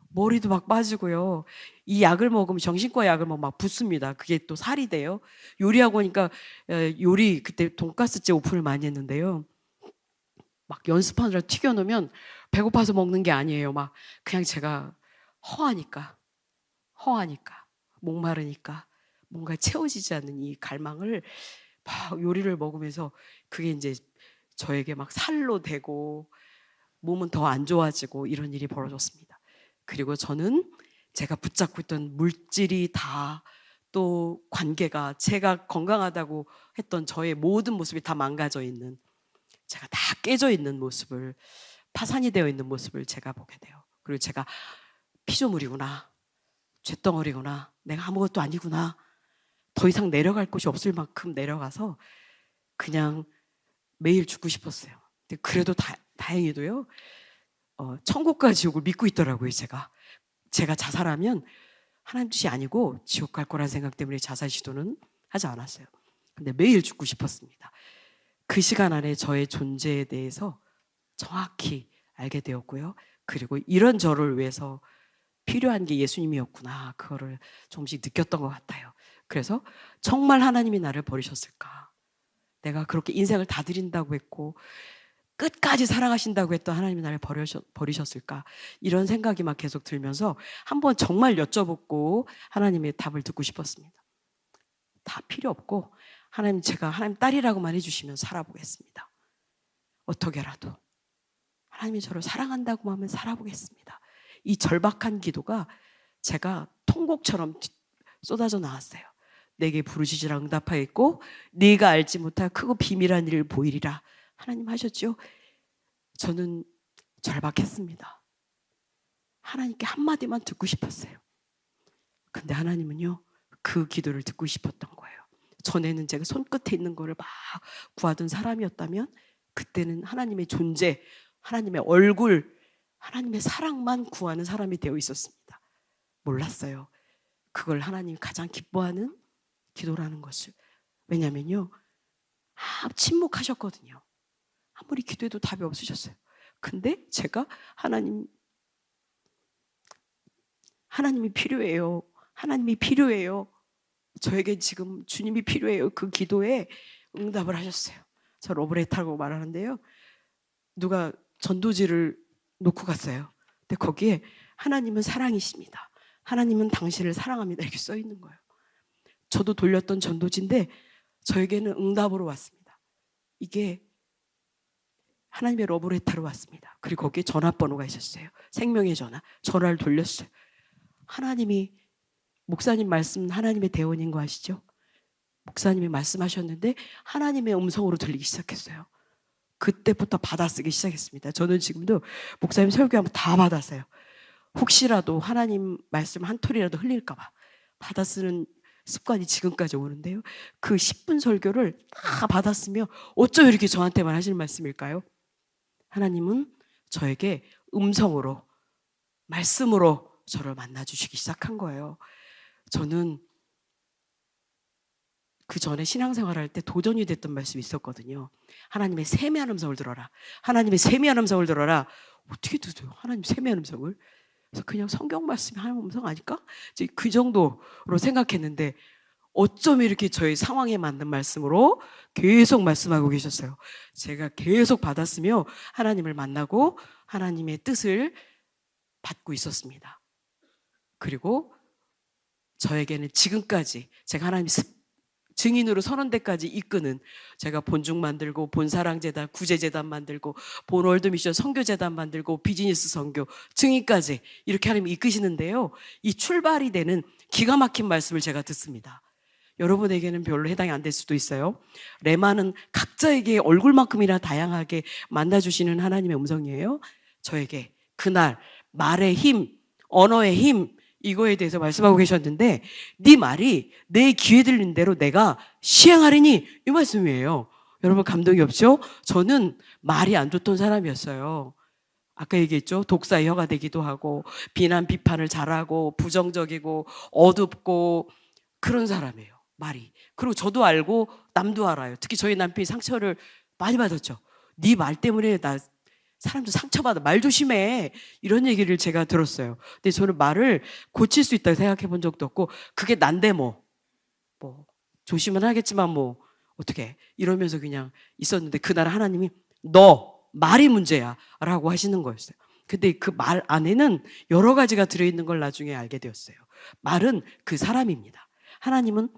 Speaker 6: 머리도 막 빠지고요. 이 약을 먹으면, 정신과 약을 먹으면 막 붓습니다. 그게 또 살이 돼요. 요리하고 하니까, 요리 그때 돈가스집 오픈을 많이 했는데요. 막 연습하느라 튀겨놓으면 배고파서 먹는 게 아니에요. 막 그냥 제가 허하니까, 목마르니까 뭔가 채워지지 않는 이 갈망을 막 요리를 먹으면서, 그게 이제 저에게 막 살로 되고 몸은 더 안 좋아지고 이런 일이 벌어졌습니다. 그리고 저는 제가 붙잡고 있던 물질이 다, 또 관계가, 제가 건강하다고 했던 저의 모든 모습이 다 망가져 있는, 제가 다 깨져 있는 모습을, 파산이 되어 있는 모습을 제가 보게 돼요. 그리고 제가 피조물이구나, 쇳덩어리구나, 내가 아무것도 아니구나, 더 이상 내려갈 곳이 없을 만큼 내려가서 그냥 매일 죽고 싶었어요. 근데 그래도 다행히도요, 천국과 지옥을 믿고 있더라고요. 제가 자살하면 하나님 뜻이 아니고 지옥 갈 거란 생각 때문에 자살 시도는 하지 않았어요. 근데 매일 죽고 싶었습니다. 그 시간 안에 저의 존재에 대해서 정확히 알게 되었고요. 그리고 이런 저를 위해서 필요한 게 예수님이었구나, 그거를 조금씩 느꼈던 것 같아요. 그래서 정말 하나님이 나를 버리셨을까? 내가 그렇게 인생을 다 드린다고 했고 끝까지 사랑하신다고 했던 하나님이 나를 버리셨을까? 이런 생각이 막 계속 들면서 한번 정말 여쭤보고 하나님의 답을 듣고 싶었습니다. 다 필요 없고 하나님, 제가 하나님 딸이라고만 해주시면 살아보겠습니다. 어떻게라도 하나님이 저를 사랑한다고 하면 살아보겠습니다. 이 절박한 기도가 제가 통곡처럼 쏟아져 나왔어요. 내게 부르시지라 응답하였고 네가 알지 못할 크고 비밀한 일을 보이리라. 하나님 하셨죠. 저는 절박했습니다. 하나님께 한마디만 듣고 싶었어요. 근데 하나님은요, 그 기도를 듣고 싶었던 거예요. 전에는 제가 손끝에 있는 거를 막 구하던 사람이었다면 그때는 하나님의 존재, 하나님의 얼굴, 하나님의 사랑만 구하는 사람이 되어 있었습니다. 몰랐어요. 그걸 하나님이 가장 기뻐하는 기도라는 것을. 왜냐면요, 침묵하셨거든요. 아무리 기도해도 답이 없으셨어요. 근데 제가 하나님이 필요해요. 하나님이 필요해요. 저에게 지금 주님이 필요해요. 그 기도에 응답을 하셨어요. 저 러브레터라고 말하는데요. 누가 전도지를 놓고 갔어요. 근데 거기에 하나님은 사랑이십니다. 하나님은 당신을 사랑합니다. 이렇게 써 있는 거예요. 저도 돌렸던 전도지인데 저에게는 응답으로 왔습니다. 이게 하나님의 러브레터로 왔습니다. 그리고 거기에 전화번호가 있었어요. 생명의 전화를 돌렸어요. 하나님이, 목사님 말씀 하나님의 대원인 거 아시죠? 목사님이 말씀하셨는데 하나님의 음성으로 들리기 시작했어요. 그때부터 받아쓰기 시작했습니다. 저는 지금도 목사님 설교하면 다 받았어요. 혹시라도 하나님 말씀 한 톨이라도 흘릴까 봐 받아쓰는 습관이 지금까지 오는데요. 그 10분 설교를 다 받았으며 어쩜 이렇게 저한테만 하시는 말씀일까요? 하나님은 저에게 음성으로, 말씀으로 저를 만나주시기 시작한 거예요. 저는 그 전에 신앙생활 할 때 도전이 됐던 말씀이 있었거든요. 하나님의 세미한 음성을 들어라. 하나님의 세미한 음성을 들어라. 어떻게 들어요? 하나님 세미한 음성을? 그래서 그냥 성경 말씀이 하나님 음성 아닐까? 그 정도로 생각했는데 어쩜 이렇게 저희 상황에 맞는 말씀으로 계속 말씀하고 계셨어요. 제가 계속 받았으며 하나님을 만나고 하나님의 뜻을 받고 있었습니다. 그리고 저에게는 지금까지 제가 하나님 증인으로 서는 데까지 이끄는, 제가 본중 만들고 본사랑재단, 구제재단 만들고 본월드미션 선교재단 만들고 비즈니스 선교 증인까지 이렇게 하나님이 이끄시는데요. 이 출발이 되는 기가 막힌 말씀을 제가 듣습니다. 여러분에게는 별로 해당이 안 될 수도 있어요. 레마는 각자에게 얼굴만큼이나 다양하게 만나주시는 하나님의 음성이에요. 저에게 그날 말의 힘, 언어의 힘, 이거에 대해서 말씀하고 계셨는데 네 말이 내 귀에 들린 대로 내가 시행하리니, 이 말씀이에요. 여러분 감동이 없죠? 저는 말이 안 좋던 사람이었어요. 아까 얘기했죠? 독사의 혀가 되기도 하고 비난 비판을 잘하고 부정적이고 어둡고 그런 사람이에요. 말이. 그리고 저도 알고 남도 알아요. 특히 저희 남편이 상처를 많이 받았죠. 네 말 때문에 나 사람도 상처받아. 말 조심해. 이런 얘기를 제가 들었어요. 근데 저는 말을 고칠 수 있다고 생각해 본 적도 없고 그게 난데 뭐 조심은 하겠지만 뭐 어떻게 이러면서 그냥 있었는데 그날 하나님이 너 말이 문제야 라고 하시는 거였어요. 근데 그 말 안에는 여러 가지가 들어있는 걸 나중에 알게 되었어요. 말은 그 사람입니다. 하나님은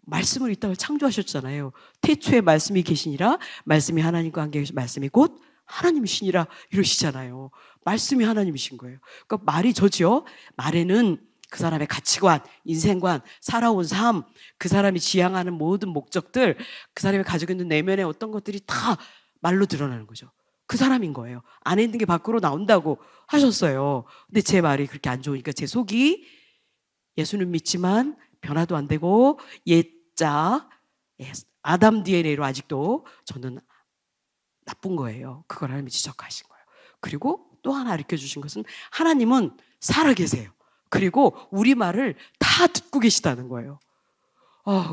Speaker 6: 말씀을 이 땅을 창조하셨잖아요. 태초에 말씀이 계시니라, 말씀이 하나님과 함께 계신 말씀이 곧 하나님이시니라 이러시잖아요. 말씀이 하나님이신 거예요. 그러니까 말이 저지요. 말에는 그 사람의 가치관, 인생관, 살아온 삶, 그 사람이 지향하는 모든 목적들, 그 사람이 가지고 있는 내면의 어떤 것들이 다 말로 드러나는 거죠. 그 사람인 거예요. 안에 있는 게 밖으로 나온다고 하셨어요. 근데 제 말이 그렇게 안 좋으니까 제 속이 예수는 믿지만 변화도 안 되고 옛자 아담 DNA로 아직도 저는 나쁜 거예요. 그걸 하나님이 지적하신 거예요. 그리고 또 하나 가르쳐 주신 것은 하나님은 살아계세요. 그리고 우리 말을 다 듣고 계시다는 거예요.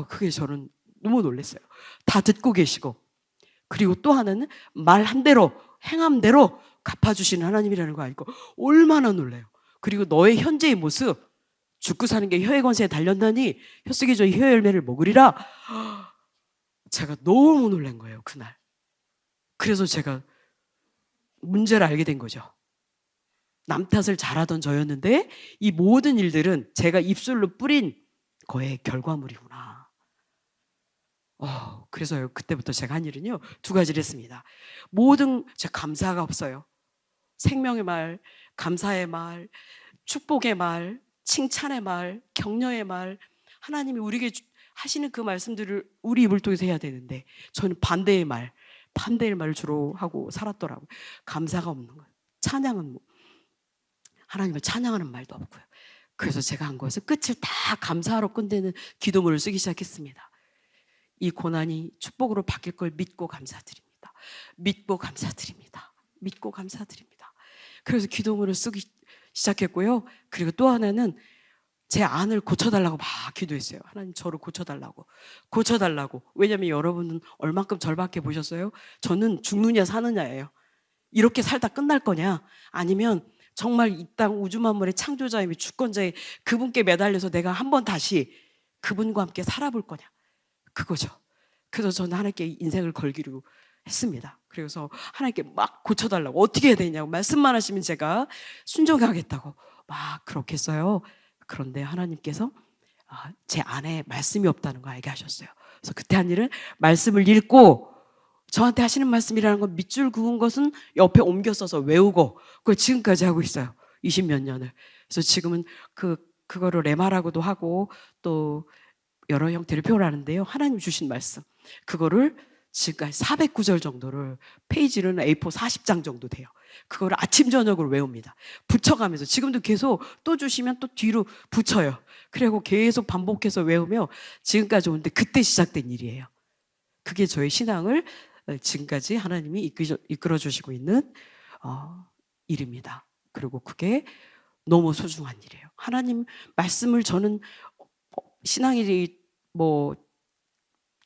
Speaker 6: 그게 저는 너무 놀랐어요. 다 듣고 계시고 그리고 또 하나는 말한 대로 행함대로 갚아주시는 하나님이라는 거 알고 얼마나 놀라요. 그리고 너의 현재의 모습, 죽고 사는 게 혀의 권세에 달렸나니 혀 속에 저 혀 열매를 먹으리라. 제가 너무 놀란 거예요, 그날. 그래서 제가 문제를 알게 된 거죠. 남 탓을 잘하던 저였는데 이 모든 일들은 제가 입술로 뿌린 거의 결과물이구나. 그래서요, 그때부터 제가 한 일은요, 2가지를 했습니다. 제가 감사가 없어요. 생명의 말, 감사의 말, 축복의 말, 칭찬의 말, 격려의 말, 하나님이 우리에게 하시는 그 말씀들을 우리 입을 통해서 해야 되는데 저는 반대의 말을 주로 하고 살았더라고요. 감사가 없는 거예요. 찬양은 뭐 하나님을 찬양하는 말도 없고요. 그래서 제가 한 것은 끝을 다 감사하러 끝내는 기도문을 쓰기 시작했습니다. 이 고난이 축복으로 바뀔 걸 믿고 감사드립니다. 믿고 감사드립니다. 믿고 감사드립니다. 그래서 기도문을 쓰기 시작했고요. 그리고 또 하나는 제 안을 고쳐달라고 막 기도했어요. 하나님 저를 고쳐달라고. 왜냐하면 여러분은 얼만큼 절박해 보셨어요? 저는 죽느냐 사느냐예요. 이렇게 살다 끝날 거냐, 아니면 정말 이 땅 우주 만물의 창조자이며 주권자의 그분께 매달려서 내가 한번 다시 그분과 함께 살아볼 거냐, 그거죠. 그래서 저는 하나님께 인생을 걸기로 했습니다. 그래서 하나님께 막 고쳐달라고, 어떻게 해야 되냐고 말씀만 하시면 제가 순종하겠다고 막 그렇게 했어요. 그런데 하나님께서 제 안에 말씀이 없다는 거 알게 하셨어요. 그래서 그때 한 일은 말씀을 읽고, 저한테 하시는 말씀이라는 건 밑줄 그은 것은 옆에 옮겨 써서 외우고, 그걸 지금까지 하고 있어요. 20몇 년을. 그래서 지금은 그거를 레마라고도 하고 또 여러 형태를 표현하는데요. 하나님 주신 말씀, 그거를 지금까지 409절 정도를, 페이지는 A4 40장 정도 돼요. 그거를 아침 저녁으로 외웁니다. 붙여가면서 지금도 계속 또 주시면 또 뒤로 붙여요. 그리고 계속 반복해서 외우며 지금까지 오는데, 그때 시작된 일이에요. 그게 저의 신앙을 지금까지 하나님이 이끌어 주시고 있는 일입니다. 그리고 그게 너무 소중한 일이에요. 하나님 말씀을, 저는 신앙이 뭐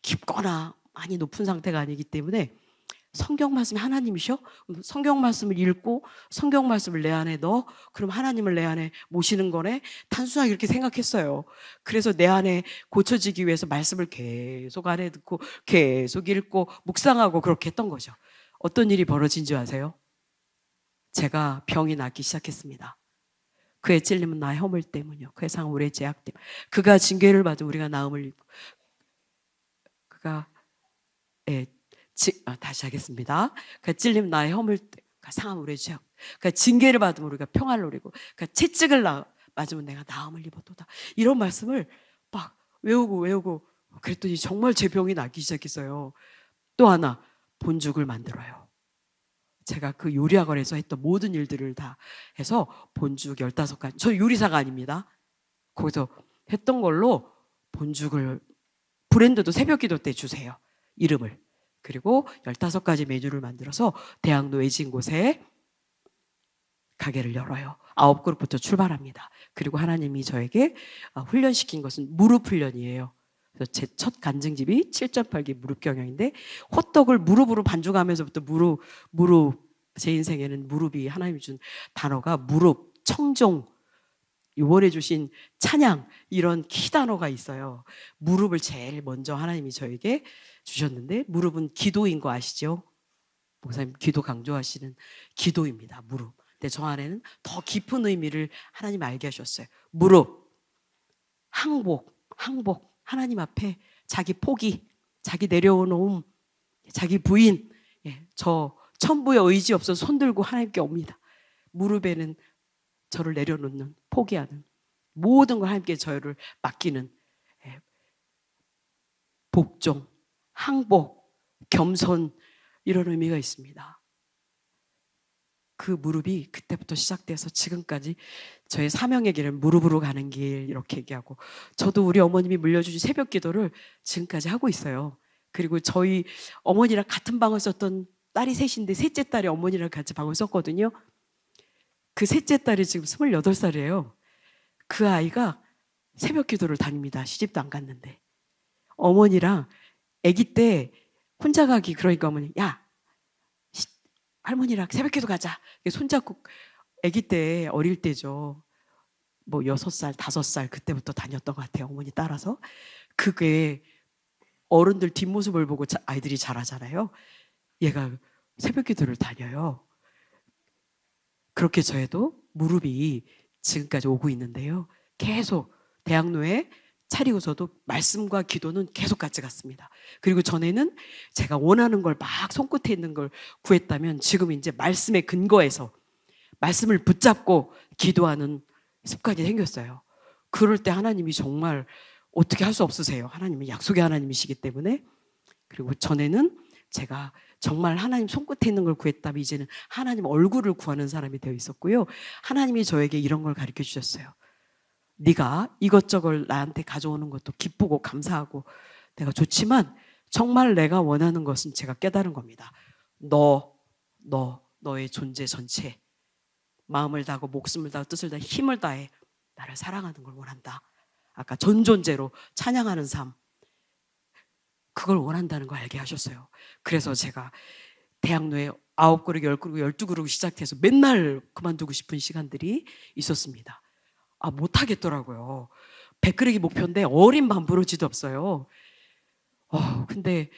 Speaker 6: 깊거나 많이 높은 상태가 아니기 때문에 성경 말씀이 하나님이셔? 성경 말씀을 읽고 성경 말씀을 내 안에 넣어? 그럼 하나님을 내 안에 모시는 거네? 단순하게 이렇게 생각했어요. 그래서 내 안에 고쳐지기 위해서 말씀을 계속 안에 듣고 계속 읽고 묵상하고 그렇게 했던 거죠. 어떤 일이 벌어진 줄 아세요? 제가 병이 낫기 시작했습니다. 그의 찔림은 나의 허물 때문이요, 그의 상은 우리의 죄악 때문에. 그가 징계를 받은 우리가 나음을 입고, 그가 다시 하겠습니다. 그 찔림 나의 허물, 그 상함 우리의 죄악, 그 징계를 받으면 우리가 평화를 누리고, 그 채찍을 맞으면 내가 나음을 입었도다. 이런 말씀을 막 외우고 그랬더니 정말 제 병이 낫기 시작했어요. 또 하나, 본죽을 만들어요. 제가 그 요리학원에서 했던 모든 일들을 다 해서 본죽 15가지, 저 요리사가 아닙니다. 거기서 했던 걸로 본죽을, 브랜드도 새벽기도 때 주세요, 이름을. 그리고 15가지 메뉴를 만들어서 대학로 외진 곳에 가게를 열어요. 9그룹부터 출발합니다. 그리고 하나님이 저에게 훈련시킨 것은 무릎 훈련이에요. 그래서 제 첫 간증집이 7.8기 무릎 경영인데, 호떡을 무릎으로 반죽하면서부터 무릎, 제 인생에는 무릎이, 하나님이 준 단어가 무릎, 청종, 이번에 주신 찬양, 이런 키 단어가 있어요. 무릎을 제일 먼저 하나님이 저에게 주셨는데, 무릎은 기도인 거 아시죠? 목사님 기도 강조하시는 기도입니다. 무릎. 근데 저 안에는 더 깊은 의미를 하나님 알게 하셨어요. 무릎, 항복, 하나님 앞에 자기 포기, 자기 내려놓음, 자기 부인, 저 천부의 의지 없어서 손들고 하나님께 옵니다. 무릎에는 저를 내려놓는, 포기하는, 모든 걸 하나님께 저를 맡기는 복종, 항복, 겸손, 이런 의미가 있습니다. 그 무릎이 그때부터 시작돼서 지금까지 저의 사명의 길은 무릎으로 가는 길, 이렇게 얘기하고, 저도 우리 어머님이 물려주신 새벽 기도를 지금까지 하고 있어요. 그리고 저희 어머니랑 같은 방을 썼던 딸이 셋인데, 셋째 딸이 어머니랑 같이 방을 썼거든요. 그 셋째 딸이 지금 28살이에요. 그 아이가 새벽 기도를 다닙니다. 시집도 안 갔는데. 어머니랑 아기 때 혼자 가기, 그러니까 어머니, 야, 할머니랑 새벽 기도 가자. 손잡고, 아기 때, 어릴 때죠. 뭐 6살, 5살 그때부터 다녔던 것 같아요. 어머니 따라서. 그게 어른들 뒷모습을 보고 아이들이 자라잖아요. 얘가 새벽 기도를 다녀요. 그렇게 저희도 무릎이 지금까지 오고 있는데요. 계속 대학로에 차리고서도 말씀과 기도는 계속 같이 갔습니다. 그리고 전에는 제가 원하는 걸 막 손끝에 있는 걸 구했다면, 지금 이제 말씀에 근거해서 말씀을 붙잡고 기도하는 습관이 생겼어요. 그럴 때 하나님이 정말 어떻게 할 수 없으세요. 하나님은 약속의 하나님이시기 때문에. 그리고 전에는 제가 정말 하나님 손끝에 있는 걸 구했다면 이제는 하나님 얼굴을 구하는 사람이 되어 있었고요. 하나님이 저에게 이런 걸 가르쳐 주셨어요. 네가 이것저것 나한테 가져오는 것도 기쁘고 감사하고 내가 좋지만 정말 내가 원하는 것은 제가 깨달은 겁니다. 너의 존재 전체 마음을 다하고 목숨을 다하고 뜻을 다해 힘을 다해 나를 사랑하는 걸 원한다. 아까 전 존재로 찬양하는 삶, 그걸 원한다는 걸 알게 하셨어요. 그래서 제가 대학로에 9그룹, 10그룹, 12그룹 시작해서 맨날 그만두고 싶은 시간들이 있었습니다. 못하겠더라고요. 100그룹이 목표인데 어린 반부러지도 없어요. 근데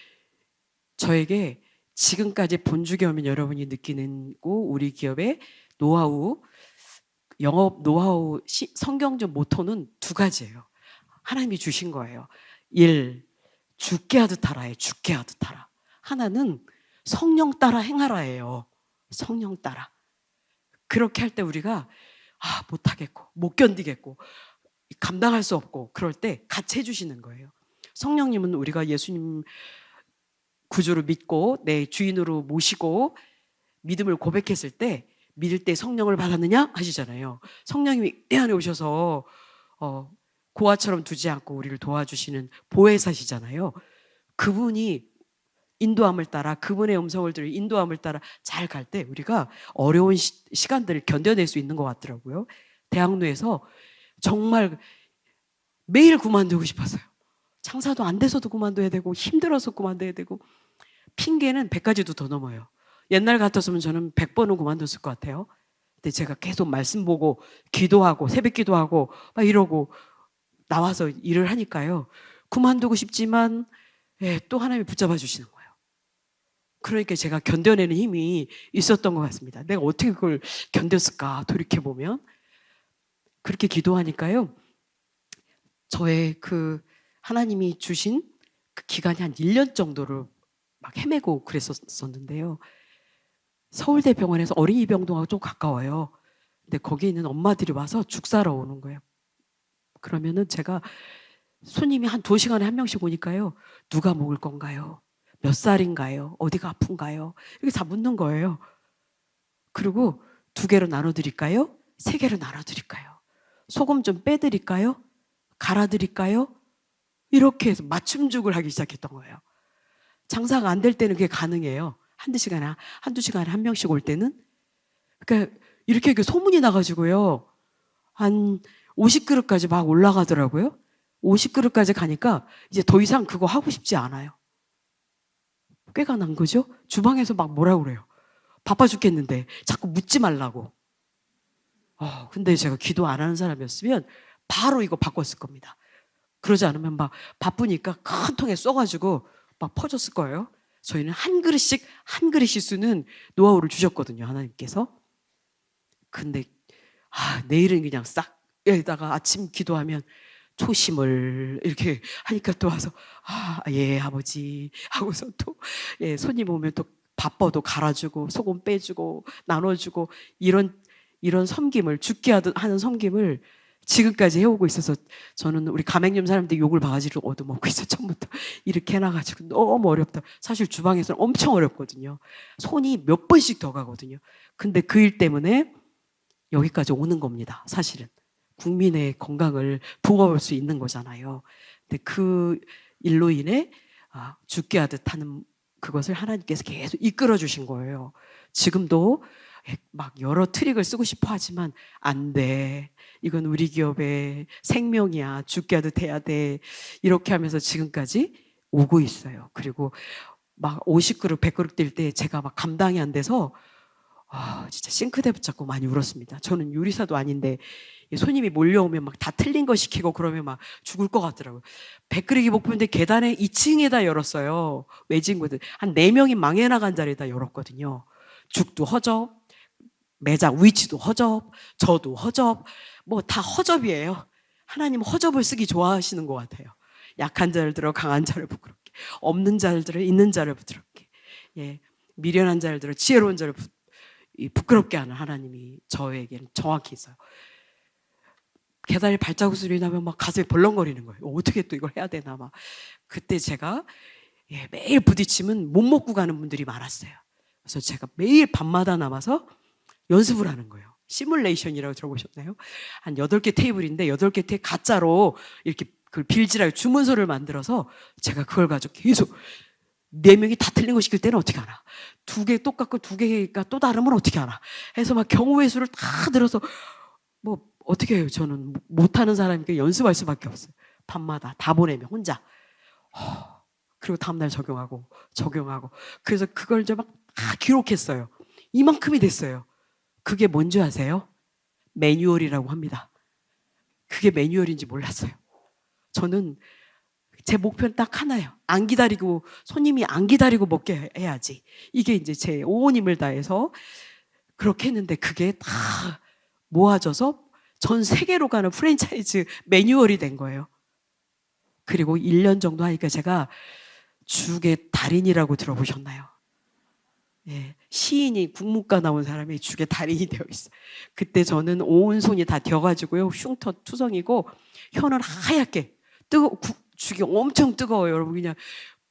Speaker 6: 저에게 지금까지 본주교 하면 여러분이 느끼는 우리 기업의 노하우, 영업 노하우, 성경적 모토는 두 가지예요. 하나님이 주신 거예요. 1. 죽게 하듯 하라예요. 죽게 하듯 하라. 하나는 성령 따라 행하라예요. 성령 따라. 그렇게 할 때 우리가 못하겠고 못 견디겠고 감당할 수 없고 그럴 때 같이 해주시는 거예요. 성령님은 우리가 예수님 구주로 믿고 내 주인으로 모시고 믿음을 고백했을 때 믿을 때 성령을 받았느냐 하시잖아요. 성령님이 내 안에 오셔서 고아처럼 두지 않고 우리를 도와주시는 보혜사시잖아요. 그분이 인도함을 따라 그분의 음성을 들을 인도함을 따라 잘 갈 때 우리가 어려운 시간들을 견뎌낼 수 있는 것 같더라고요. 대학로에서 정말 매일 그만두고 싶었어요. 장사도 안 돼서도 그만둬야 되고 힘들어서 그만둬야 되고 핑계는 100가지도 더 넘어요. 옛날 같았으면 저는 100번은 그만뒀을 것 같아요. 근데 제가 계속 말씀 보고 기도하고 새벽 기도하고 막 이러고 나와서 일을 하니까요. 그만두고 싶지만 또 하나님이 붙잡아 주시는 거예요. 그러니까 제가 견뎌내는 힘이 있었던 것 같습니다. 내가 어떻게 그걸 견뎠을까 돌이켜보면. 그렇게 기도하니까요. 저의 그 하나님이 주신 그 기간이 한 1년 정도를 막 헤매고 그랬었는데요. 서울대 병원에서 어린이 병동하고 좀 가까워요. 근데 거기 있는 엄마들이 와서 죽 사러 오는 거예요. 그러면은 제가 손님이 한 2시간에 한 명씩 오니까요. 누가 먹을 건가요? 몇 살인가요? 어디가 아픈가요? 이렇게 다 묻는 거예요. 그리고 2개로 나눠드릴까요? 3개로 나눠드릴까요? 소금 좀 빼드릴까요? 갈아드릴까요? 이렇게 해서 맞춤죽을 하기 시작했던 거예요. 장사가 안 될 때는 그게 가능해요. 한두 시간에 한 명씩 올 때는. 그러니까 이렇게 소문이 나가지고요. 한 50그릇까지 막 올라가더라고요. 50그릇까지 가니까 이제 더 이상 그거 하고 싶지 않아요. 꾀가 난 거죠. 주방에서 막 뭐라 그래요. 바빠 죽겠는데 자꾸 묻지 말라고. 근데 제가 기도 안 하는 사람이었으면 바로 이거 바꿨을 겁니다. 그러지 않으면 막 바쁘니까 큰 통에 쏘가지고 막 퍼졌을 거예요. 저희는 한 그릇씩 쓰는 노하우를 주셨거든요. 하나님께서. 근데 내일은 그냥 싹 여기다가 아침 기도하면 초심을 이렇게 하니까 또 와서 예 아버지 하고서 또 손님 오면 또 바빠도 갈아주고 소금 빼주고 나눠주고 이런 섬김을 죽게 하는 섬김을 지금까지 해오고 있어서 저는 우리 가맹점 사람들이 욕을 바가지로 얻어먹고 있어. 처음부터 이렇게 해놔가지고 너무 어렵다. 사실 주방에서는 엄청 어렵거든요. 손이 몇 번씩 더 가거든요. 근데 그 일 때문에 여기까지 오는 겁니다. 사실은 국민의 건강을 도와볼 수 있는 거잖아요. 근데 그 일로 인해 죽게 하듯 하는 그것을 하나님께서 계속 이끌어 주신 거예요. 지금도 막 여러 트릭을 쓰고 싶어 하지만 안 돼. 이건 우리 기업의 생명이야. 죽게 하듯 해야 돼. 이렇게 하면서 지금까지 오고 있어요. 그리고 막 50그릇, 100그릇 뛸 때 제가 막 감당이 안 돼서 진짜 싱크대 붙잡고 많이 울었습니다. 저는 요리사도 아닌데 손님이 몰려오면 막 다 틀린 거 시키고 그러면 막 죽을 것 같더라고요. 100그릇이 목표인데 계단에 2층에다 열었어요. 외진구들. 한 4명이 망해 나간 자리에다 열었거든요. 죽도 허접, 매장 위치도 허접, 저도 허접, 뭐 다 허접이에요. 하나님은 허접을 쓰기 좋아하시는 것 같아요. 약한 자를 들어 강한 자를 부끄럽게, 없는 자를 들어 있는 자를 부드럽게, 미련한 자를 들어 지혜로운 자를 부끄럽게 하는 하나님이 저에게는 정확히 있어요. 계단에 발자국 소리 나면 막 가슴이 벌렁거리는 거예요. 어떻게 또 이걸 해야 되나 막. 그때 제가 매일 부딪히면 못 먹고 가는 분들이 많았어요. 그래서 제가 매일 밤마다 남아서 연습을 하는 거예요. 시뮬레이션이라고 들어보셨나요? 한 8개 테이블인데 8개 테이블 가짜로 이렇게 그 빌지라고 주문서를 만들어서 제가 그걸 가지고 계속 4명이 다 틀린 거 시킬 때는 어떻게 하나? 2개 똑같고 2개가 또 다르면 어떻게 하나? 해서 막 경우의 수를 다 들어서 뭐 어떻게 해요? 저는 못하는 사람이니까 연습할 수밖에 없어요. 밤마다 다 보내면 혼자. 그리고 다음날 적용하고. 그래서 그걸 이제 막 다 기록했어요. 이만큼이 됐어요. 그게 뭔지 아세요? 매뉴얼이라고 합니다. 그게 매뉴얼인지 몰랐어요. 저는 제 목표는 딱 하나예요. 안 기다리고, 손님이 안 기다리고 먹게 해야지. 이게 이제 제 온 힘을 다해서 그렇게 했는데 그게 다 모아져서 전 세계로 가는 프랜차이즈 매뉴얼이 된 거예요. 그리고 1년 정도 하니까 제가 죽의 달인이라고 들어보셨나요? 예, 시인이 국문과 나온 사람이 죽의 달인이 되어 있어요. 그때 저는 온 손이 다 되어가지고요, 흉터투성이고 혀는 하얗게 죽이 엄청 뜨거워요. 여러분 그냥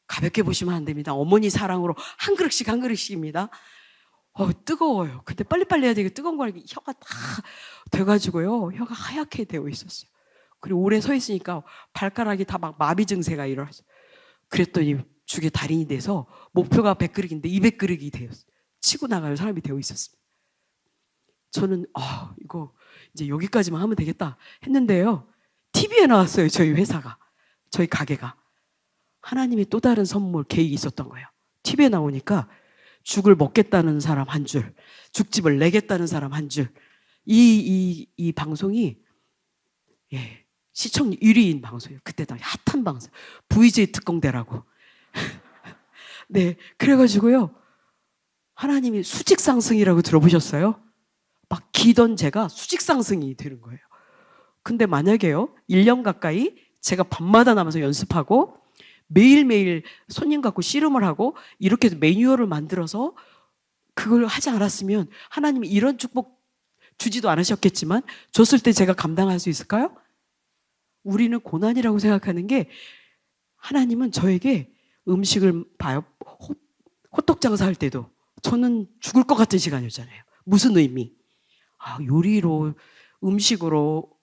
Speaker 6: 가볍게 보시면 안 됩니다. 어머니 사랑으로 한 그릇씩입니다. 뜨거워요. 근데 빨리빨리 해야 되게 뜨거운 거니까 혀가 다 돼가지고요, 혀가 하얗게 되어 있었어요. 그리고 오래 서 있으니까 발가락이 다 막 마비 증세가 일어났어요. 그랬더니 죽의 달인이 돼서 목표가 100그릇인데 200그릇이 되었어요. 치고 나갈 사람이 되어 있었습니다. 저는 이거 이제 여기까지만 하면 되겠다 했는데요, TV에 나왔어요. 저희 회사가, 저희 가게가. 하나님이 또 다른 선물 계획이 있었던 거예요. TV에 나오니까 죽을 먹겠다는 사람 한 줄, 죽집을 내겠다는 사람 한 줄. 이 방송이 시청 1위인 방송이에요. 그때 당 핫한 방송, VJ 특공대라고. 네, 그래가지고요, 하나님이 수직 상승이라고 들어보셨어요? 막 기던 제가 수직 상승이 되는 거예요. 근데 만약에요, 1년 가까이 제가 밤마다 남아서 연습하고 매일매일 손님 갖고 씨름을 하고 이렇게 매뉴얼을 만들어서 그걸 하지 않았으면 하나님이 이런 축복 주지도 않으셨겠지만 줬을 때 제가 감당할 수 있을까요? 우리는 고난이라고 생각하는 게, 하나님은 저에게 음식을 봐요. 호떡 장사할 때도 저는 죽을 것 같은 시간이었잖아요. 무슨 의미? 요리로, 음식으로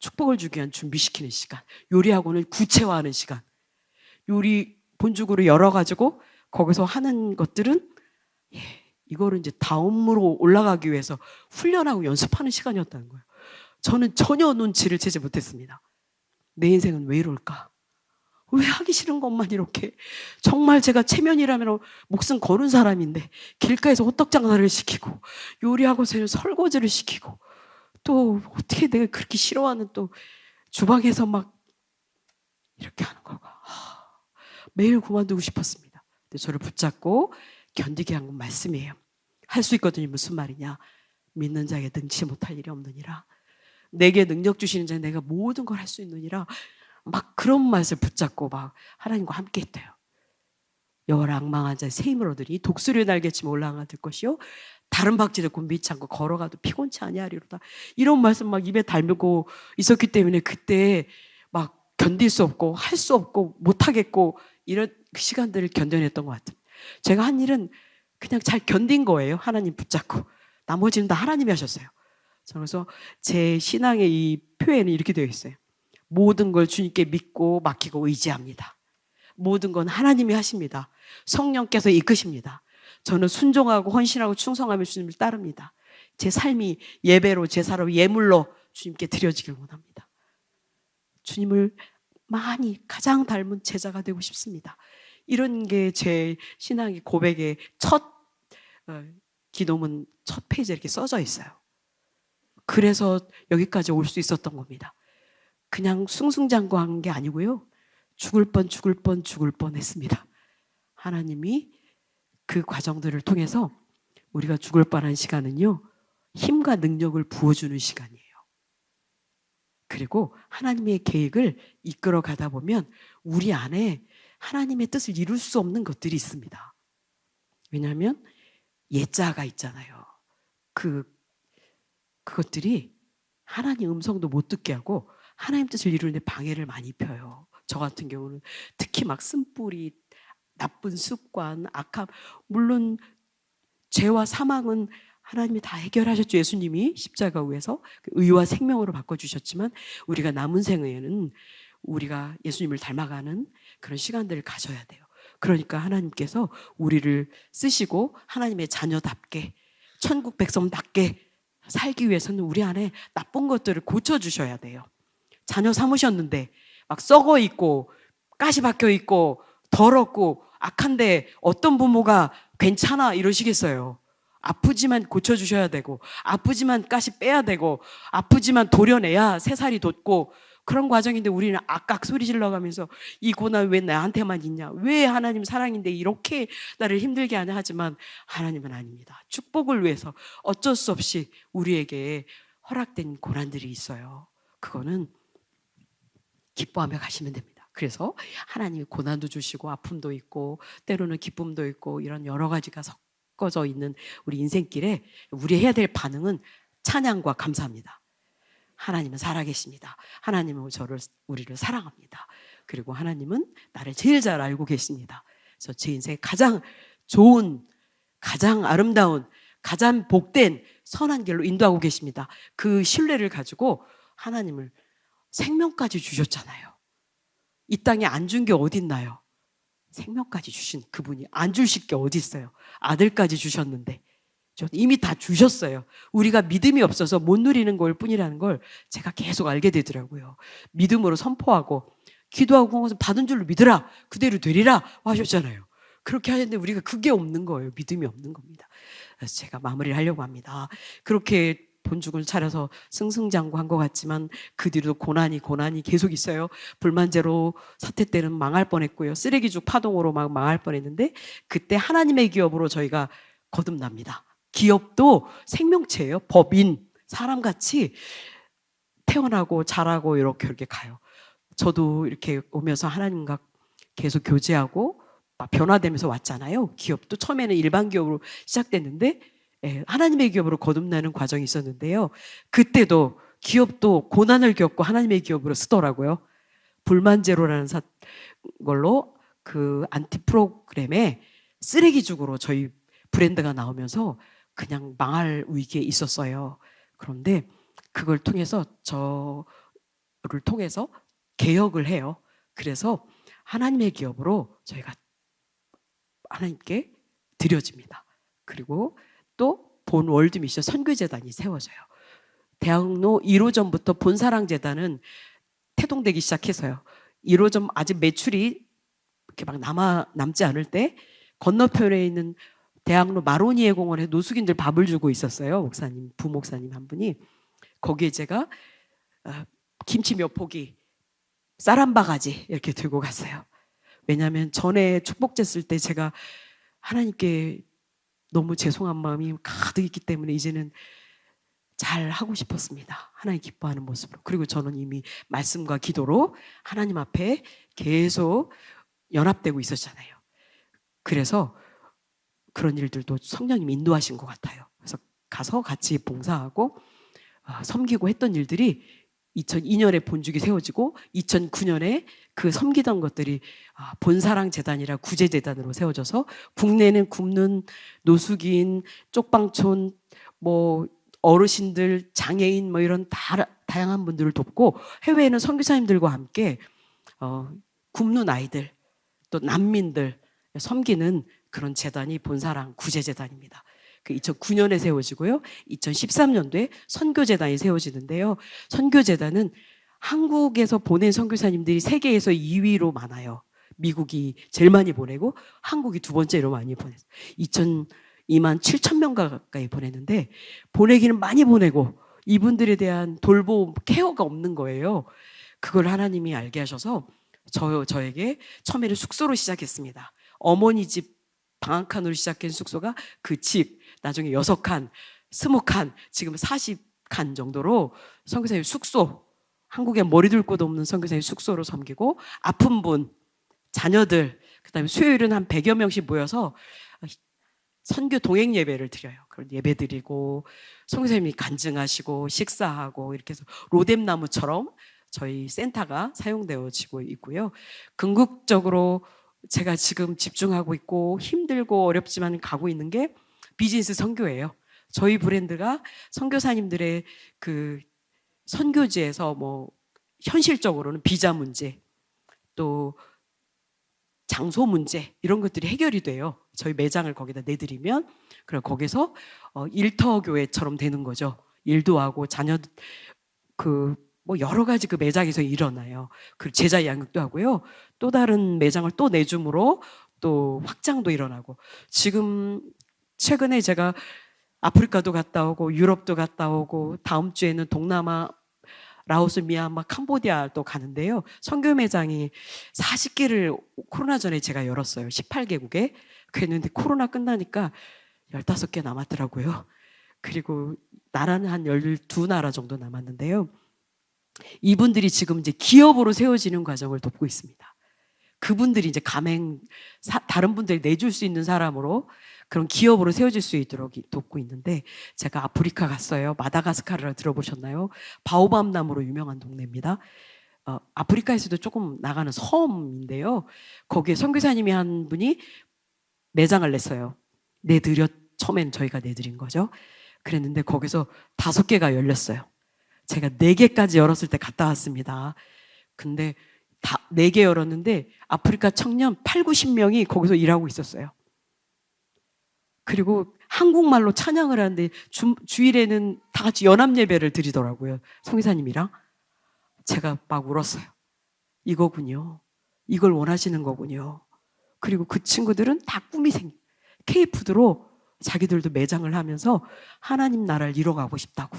Speaker 6: 축복을 주기 위한 준비시키는 시간, 요리하고는 구체화하는 시간, 요리 본죽으로 열어가지고 거기서 하는 것들은 이거를 이제 다음으로 올라가기 위해서 훈련하고 연습하는 시간이었다는 거예요. 저는 전혀 눈치를 채지 못했습니다. 내 인생은 왜 이럴까? 왜 하기 싫은 것만 이렇게, 정말 제가 체면이라면 목숨 거는 사람인데 길가에서 호떡 장사를 시키고 요리하고서 설거지를 시키고, 또 어떻게 내가 그렇게 싫어하는 또 주방에서 막 이렇게 하는 걸까? 매일 그만두고 싶었습니다. 근데 저를 붙잡고 견디게 한 건 말씀이에요. 할 수 있거든요. 무슨 말이냐? 믿는 자에게 능치 못할 일이 없느니라. 내게 능력 주시는 자는 내가 모든 걸 할 수 있느니라. 막 그런 말을 붙잡고 막 하나님과 함께 했대요. 여호와를 앙망한 자의 새 힘을 얻으리. 독수리의 날개치며 올라가 될 것이요, 다른 박쥐 듣고 미치 않고 걸어가도 피곤치 아니하리로다. 이런 말씀 막 입에 달고 있었기 때문에 그때 막 견딜 수 없고 할 수 없고 못하겠고 이런 시간들을 견뎌냈던 것 같아요. 제가 한 일은 그냥 잘 견딘 거예요. 하나님 붙잡고. 나머지는 다 하나님이 하셨어요. 그래서 제 신앙의 이 표에는 이렇게 되어 있어요. 모든 걸 주님께 믿고 맡기고 의지합니다. 모든 건 하나님이 하십니다. 성령께서 이끄십니다. 저는 순종하고 헌신하고 충성하며 주님을 따릅니다. 제 삶이 예배로, 제사로, 예물로 주님께 드려지길 원합니다. 주님을 많이 가장 닮은 제자가 되고 싶습니다. 이런 게 제 신앙의 고백의 첫 기도문 첫 페이지에 이렇게 써져 있어요. 그래서 여기까지 올 수 있었던 겁니다. 그냥 숭숭장구한 게 아니고요, 죽을 뻔 했습니다. 하나님이 그 과정들을 통해서 우리가 죽을 뻔한 시간은요, 힘과 능력을 부어주는 시간이에요. 그리고 하나님의 계획을 이끌어 가다 보면 우리 안에 하나님의 뜻을 이룰 수 없는 것들이 있습니다. 왜냐하면 예자가 있잖아요. 그것들이 하나님 음성도 못 듣게 하고 하나님 뜻을 이루는데 방해를 많이 펴요. 저 같은 경우는 특히 막 쓴뿌리, 나쁜 습관, 악함, 물론 죄와 사망은 하나님이 다 해결하셨죠. 예수님이 십자가 위에서 의와 생명으로 바꿔주셨지만 우리가 남은 생에는 우리가 예수님을 닮아가는 그런 시간들을 가져야 돼요. 그러니까 하나님께서 우리를 쓰시고 하나님의 자녀답게 천국 백성답게 살기 위해서는 우리 안에 나쁜 것들을 고쳐주셔야 돼요. 자녀 삼으셨는데 막 썩어 있고 가시 박혀 있고 더럽고 악한데 어떤 부모가 괜찮아 이러시겠어요. 아프지만 고쳐주셔야 되고 아프지만 가시 빼야 되고 아프지만 도려내야 새살이 돋고 그런 과정인데 우리는 악악 소리 질러가면서 이 고난 왜 나한테만 있냐, 왜 하나님 사랑인데 이렇게 나를 힘들게 하냐 하지만 하나님은 아닙니다. 축복을 위해서 어쩔 수 없이 우리에게 허락된 고난들이 있어요. 그거는 기뻐하며 가시면 됩니다. 그래서 하나님이 고난도 주시고 아픔도 있고 때로는 기쁨도 있고 이런 여러 가지가 섞어져 있는 우리 인생길에 우리 해야 될 반응은 찬양과 감사합니다. 하나님은 살아계십니다. 하나님은 우리를 사랑합니다. 그리고 하나님은 나를 제일 잘 알고 계십니다. 그래서 제 인생에 가장 좋은, 가장 아름다운, 가장 복된 선한 길로 인도하고 계십니다. 그 신뢰를 가지고 하나님을 생명까지 주셨잖아요. 이 땅에 안 준 게 어디 있나요? 생명까지 주신 그분이 안 주실 게 어디 있어요? 아들까지 주셨는데 이미 다 주셨어요. 우리가 믿음이 없어서 못 누리는 걸 뿐이라는 걸 제가 계속 알게 되더라고요. 믿음으로 선포하고 기도하고 받은 줄로 믿으라, 그대로 되리라 하셨잖아요. 그렇게 하셨는데 우리가 그게 없는 거예요. 믿음이 없는 겁니다. 그래서 제가 마무리를 하려고 합니다. 그렇게 본죽을 차려서 승승장구한 것 같지만 그 뒤로도 고난이 계속 있어요. 불만제로 사태 때는 망할 뻔했고요. 쓰레기죽 파동으로 막 망할 뻔했는데 그때 하나님의 기업으로 저희가 거듭납니다. 기업도 생명체예요. 법인, 사람같이 태어나고 자라고 이렇게 가요. 저도 이렇게 오면서 하나님과 계속 교제하고 막 변화되면서 왔잖아요. 기업도 처음에는 일반 기업으로 시작됐는데 하나님의 기업으로 거듭나는 과정이 있었는데요. 그때도 기업도 고난을 겪고 하나님의 기업으로 쓰더라고요. 불만제로라는 걸로 그 안티 프로그램에 쓰레기죽으로 저희 브랜드가 나오면서 그냥 망할 위기에 있었어요. 그런데 그걸 통해서 저를 통해서 개혁을 해요. 그래서 하나님의 기업으로 저희가 하나님께 드려집니다. 그리고 또 본 월드미션 선교재단이 세워져요. 대학로 1호점부터 본사랑재단은 태동되기 시작해서요. 1호점 아직 매출이 이렇게 막 남지 않을 때 건너편에 있는 대학로 마로니에 공원에 노숙인들 밥을 주고 있었어요. 목사님, 부목사님 한 분이. 거기에 제가 김치 몇 포기, 쌀 한 바가지 이렇게 들고 갔어요. 왜냐하면 전에 축복제 쓸 때 제가 하나님께 너무 죄송한 마음이 가득 있기 때문에 이제는 잘 하고 싶었습니다. 하나님 기뻐하는 모습으로. 그리고 저는 이미 말씀과 기도로 하나님 앞에 계속 연합되고 있었잖아요. 그래서 그런 일들도 성령님이 인도하신 것 같아요. 그래서 가서 같이 봉사하고 섬기고 했던 일들이 2002년에 본죽이 세워지고 2009년에 그 섬기던 것들이 본사랑재단이라 구제재단으로 세워져서 국내는 굶는 노숙인, 쪽방촌, 뭐 어르신들, 장애인 뭐 이런 다양한 분들을 돕고 해외에는 선교사님들과 함께 굶는 아이들 또 난민들 섬기는 그런 재단이 본사랑 구제재단입니다. 그 2009년에 세워지고요. 2013년도에 선교재단이 세워지는데요. 선교재단은 한국에서 보낸 선교사님들이 세계에서 2위로 많아요. 미국이 제일 많이 보내고 한국이 두 번째로 많이 보냈어요. 2만 7천 명 가까이 보냈는데 보내기는 많이 보내고 이분들에 대한 돌봄, 케어가 없는 거예요. 그걸 하나님이 알게 하셔서 저에게 처음에는 숙소로 시작했습니다. 어머니 집 방 한 칸으로 시작한 숙소가 그 집 나중에 6칸, 20칸, 지금 40칸 정도로 선교사님 숙소, 한국에 머리 둘 곳 없는 선교사님 숙소로 섬기고 아픈 분, 자녀들, 그다음에 수요일은 한 100여 명씩 모여서 선교 동행 예배를 드려요. 그런 예배 드리고 선교사님이 간증하시고 식사하고 이렇게 해서 로뎀나무처럼 저희 센터가 사용되어지고 있고요. 궁극적으로 제가 지금 집중하고 있고 힘들고 어렵지만 가고 있는 게 비즈니스 선교예요. 저희 브랜드가 선교사님들의 그 선교지에서 뭐 현실적으로는 비자 문제, 또 장소 문제 이런 것들이 해결이 돼요. 저희 매장을 거기다 내드리면 그럼 거기서 일터 교회처럼 되는 거죠. 일도 하고 자녀 뭐 여러 가지 그 매장에서 일어나요. 그 제자 양육도 하고요. 또 다른 매장을 또 내줌으로 또 확장도 일어나고 지금 최근에 제가 아프리카도 갔다 오고 유럽도 갔다 오고 다음 주에는 동남아 라오스, 미얀마, 캄보디아도 가는데요. 선교 매장이 40개를 코로나 전에 제가 열었어요. 18개국에. 그랬는데 코로나 끝나니까 15개 남았더라고요. 그리고 나라는 한 12나라 정도 남았는데요. 이분들이 지금 이제 기업으로 세워지는 과정을 돕고 있습니다. 그분들이 이제 다른 분들이 내줄 수 있는 사람으로 그런 기업으로 세워질 수 있도록 돕고 있는데 제가 아프리카 갔어요. 마다가스카르를 들어보셨나요? 바오밥 나무로 유명한 동네입니다. 아프리카에서도 조금 나가는 섬인데요. 거기에 선교사님이 한 분이 매장을 냈어요. 처음엔 저희가 내드린 거죠. 그랬는데 거기서 5개가 열렸어요. 제가 4개까지 열었을 때 갔다 왔습니다. 근데 4개 열었는데 아프리카 청년 80-90명이 거기서 일하고 있었어요. 그리고 한국말로 찬양을 하는데 주일에는 다 같이 연합 예배를 드리더라고요. 성기사님이랑. 제가 막 울었어요. 이거군요. 이걸 원하시는 거군요. 그리고 그 친구들은 다 꿈이 K푸드로 자기들도 매장을 하면서 하나님 나라를 이뤄가고 싶다고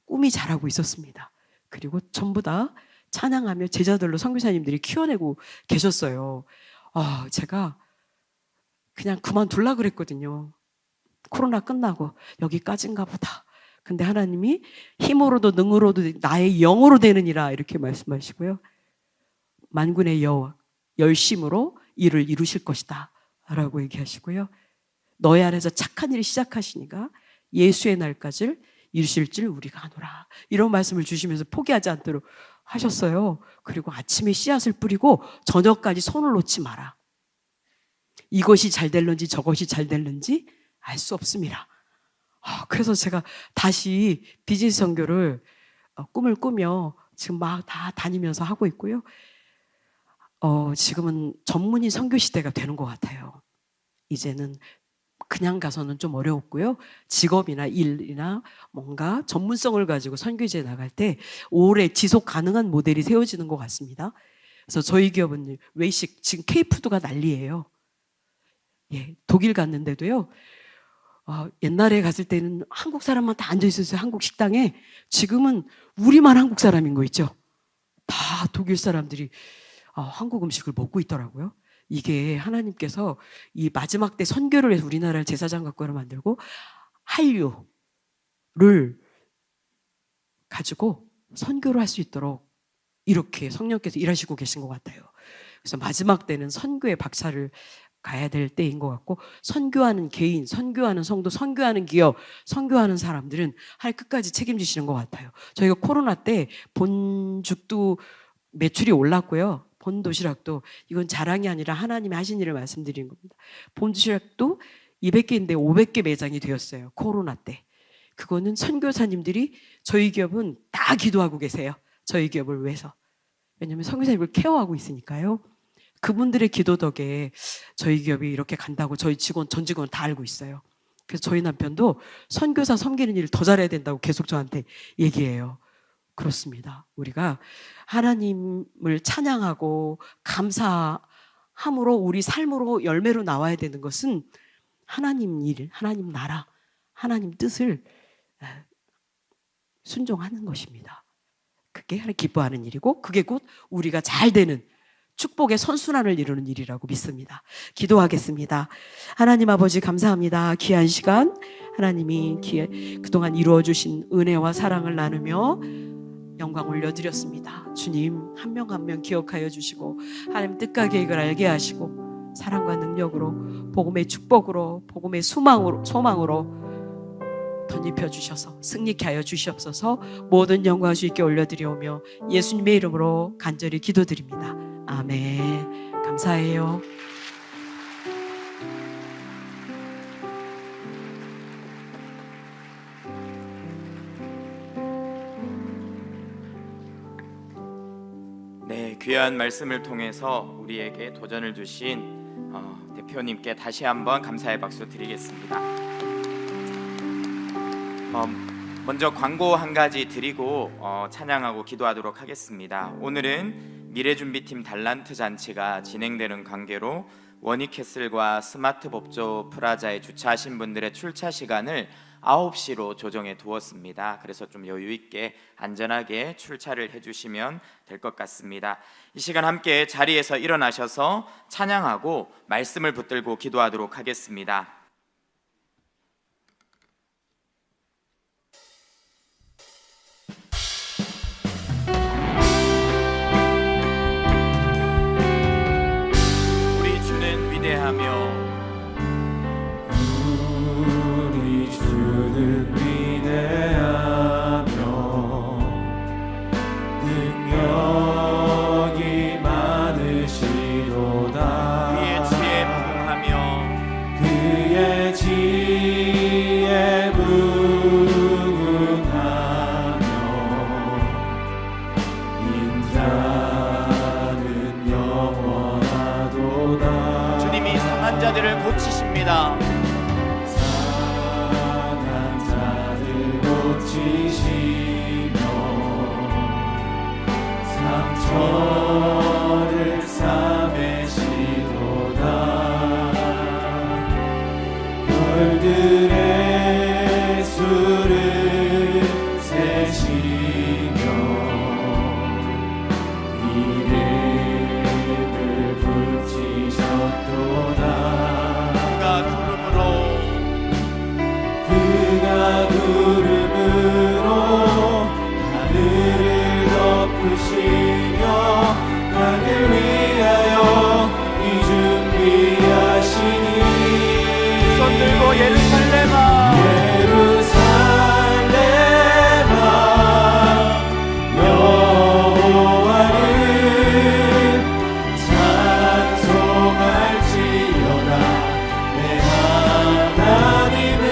Speaker 6: 꿈이 자라고 있었습니다. 그리고 전부 다 찬양하며 제자들로 선교사님들이 키워내고 계셨어요. 제가 그냥 그만둘라 그랬거든요. 코로나 끝나고 여기까지인가 보다. 근데 하나님이 힘으로도 능으로도 나의 영으로 되느니라 이렇게 말씀하시고요. 만군의 여호와 열심으로 일을 이루실 것이다 라고 얘기하시고요. 너희 안에서 착한 일을 시작하시니까 예수의 날까지 이루실 줄 우리가 아노라 이런 말씀을 주시면서 포기하지 않도록 하셨어요. 그리고 아침에 씨앗을 뿌리고 저녁까지 손을 놓지 마라. 이것이 잘 될는지 저것이 잘 될는지 알 수 없습니다. 그래서 제가 다시 비즈니스 선교를 꿈을 꾸며 지금 막 다 다니면서 하고 있고요. 지금은 전문의 선교 시대가 되는 것 같아요. 이제는 그냥 가서는 좀 어려웠고요. 직업이나 일이나 뭔가 전문성을 가지고 선교지에 나갈 때 오래 지속 가능한 모델이 세워지는 것 같습니다. 그래서 저희 기업은 외식, 지금 K푸드가 난리예요. 예, 독일 갔는데도요. 옛날에 갔을 때는 한국 사람만 다 앉아 있었어요. 한국 식당에. 지금은 우리만 한국 사람인 거 있죠. 다 독일 사람들이 한국 음식을 먹고 있더라고요. 이게 하나님께서 이 마지막 때 선교를 해서 우리나라를 제사장 국가로 만들고 한류를 가지고 선교를 할 수 있도록 이렇게 성령께서 일하시고 계신 것 같아요. 그래서 마지막 때는 선교의 박차를 가야 될 때인 것 같고 선교하는 개인, 선교하는 성도, 선교하는 기업, 선교하는 사람들은 할 끝까지 책임지시는 것 같아요. 저희가 코로나 때 본죽도 매출이 올랐고요. 본도시락도 이건 자랑이 아니라 하나님이 하신 일을 말씀드리는 겁니다. 본도시락도 200개인데 500개 매장이 되었어요. 코로나 때. 그거는 선교사님들이 저희 기업은 다 기도하고 계세요. 저희 기업을 위해서. 왜냐하면 선교사님을 케어하고 있으니까요. 그분들의 기도 덕에 저희 기업이 이렇게 간다고 저희 전 직원 다 알고 있어요. 그래서 저희 남편도 선교사 섬기는 일을 더 잘해야 된다고 계속 저한테 얘기해요. 그렇습니다. 우리가 하나님을 찬양하고 감사함으로 우리 삶으로 열매로 나와야 되는 것은 하나님 일, 하나님 나라, 하나님 뜻을 순종하는 것입니다. 그게 하나님 기뻐하는 일이고 그게 곧 우리가 잘 되는 축복의 선순환을 이루는 일이라고 믿습니다. 기도하겠습니다. 하나님 아버지 감사합니다. 귀한 시간 하나님이 그동안 이루어주신 은혜와 사랑을 나누며 영광 올려드렸습니다. 주님 한 명 한 명 기억하여 주시고 하나님 뜻과 계획을 알게 하시고 사랑과 능력으로 복음의 축복으로 복음의 소망으로 덧입혀 주셔서 승리케 하여 주시옵소서. 모든 영광 주님께 올려드리오며 예수님의 이름으로 간절히 기도드립니다. 아멘. 감사해요.
Speaker 7: 네, 귀한 말씀을 통해서 우리에게 도전을 주신 대표님께 다시 한번 감사의 박수 드리겠습니다. 먼저 광고 한 가지 드리고 찬양하고 기도하도록 하겠습니다. 오늘은 미래준비팀 달란트 잔치가 진행되는 관계로 원익캐슬과 스마트 법조 프라자에 주차하신 분들의 출차 시간을 9시로 조정해 두었습니다. 그래서 좀 여유 있게 안전하게 출차를 해주시면 될 것 같습니다. 이 시간 함께 자리에서 일어나셔서 찬양하고 말씀을 붙들고 기도하도록 하겠습니다. 우리 주는 위대하며 주님이 상한 자들을 고치십니다.
Speaker 8: 상한 자들 고치시며 상처를 싸매시도다. 별들의 수를 세시며 이름을 붙이셨도다. 그가 구름으로 하늘을 덮으시며 나를 위하여 이 준비하시니.
Speaker 7: 손 들고 예루살렘아
Speaker 8: 예루살렘아 여호와를 찬송할지어다. 내 하나님은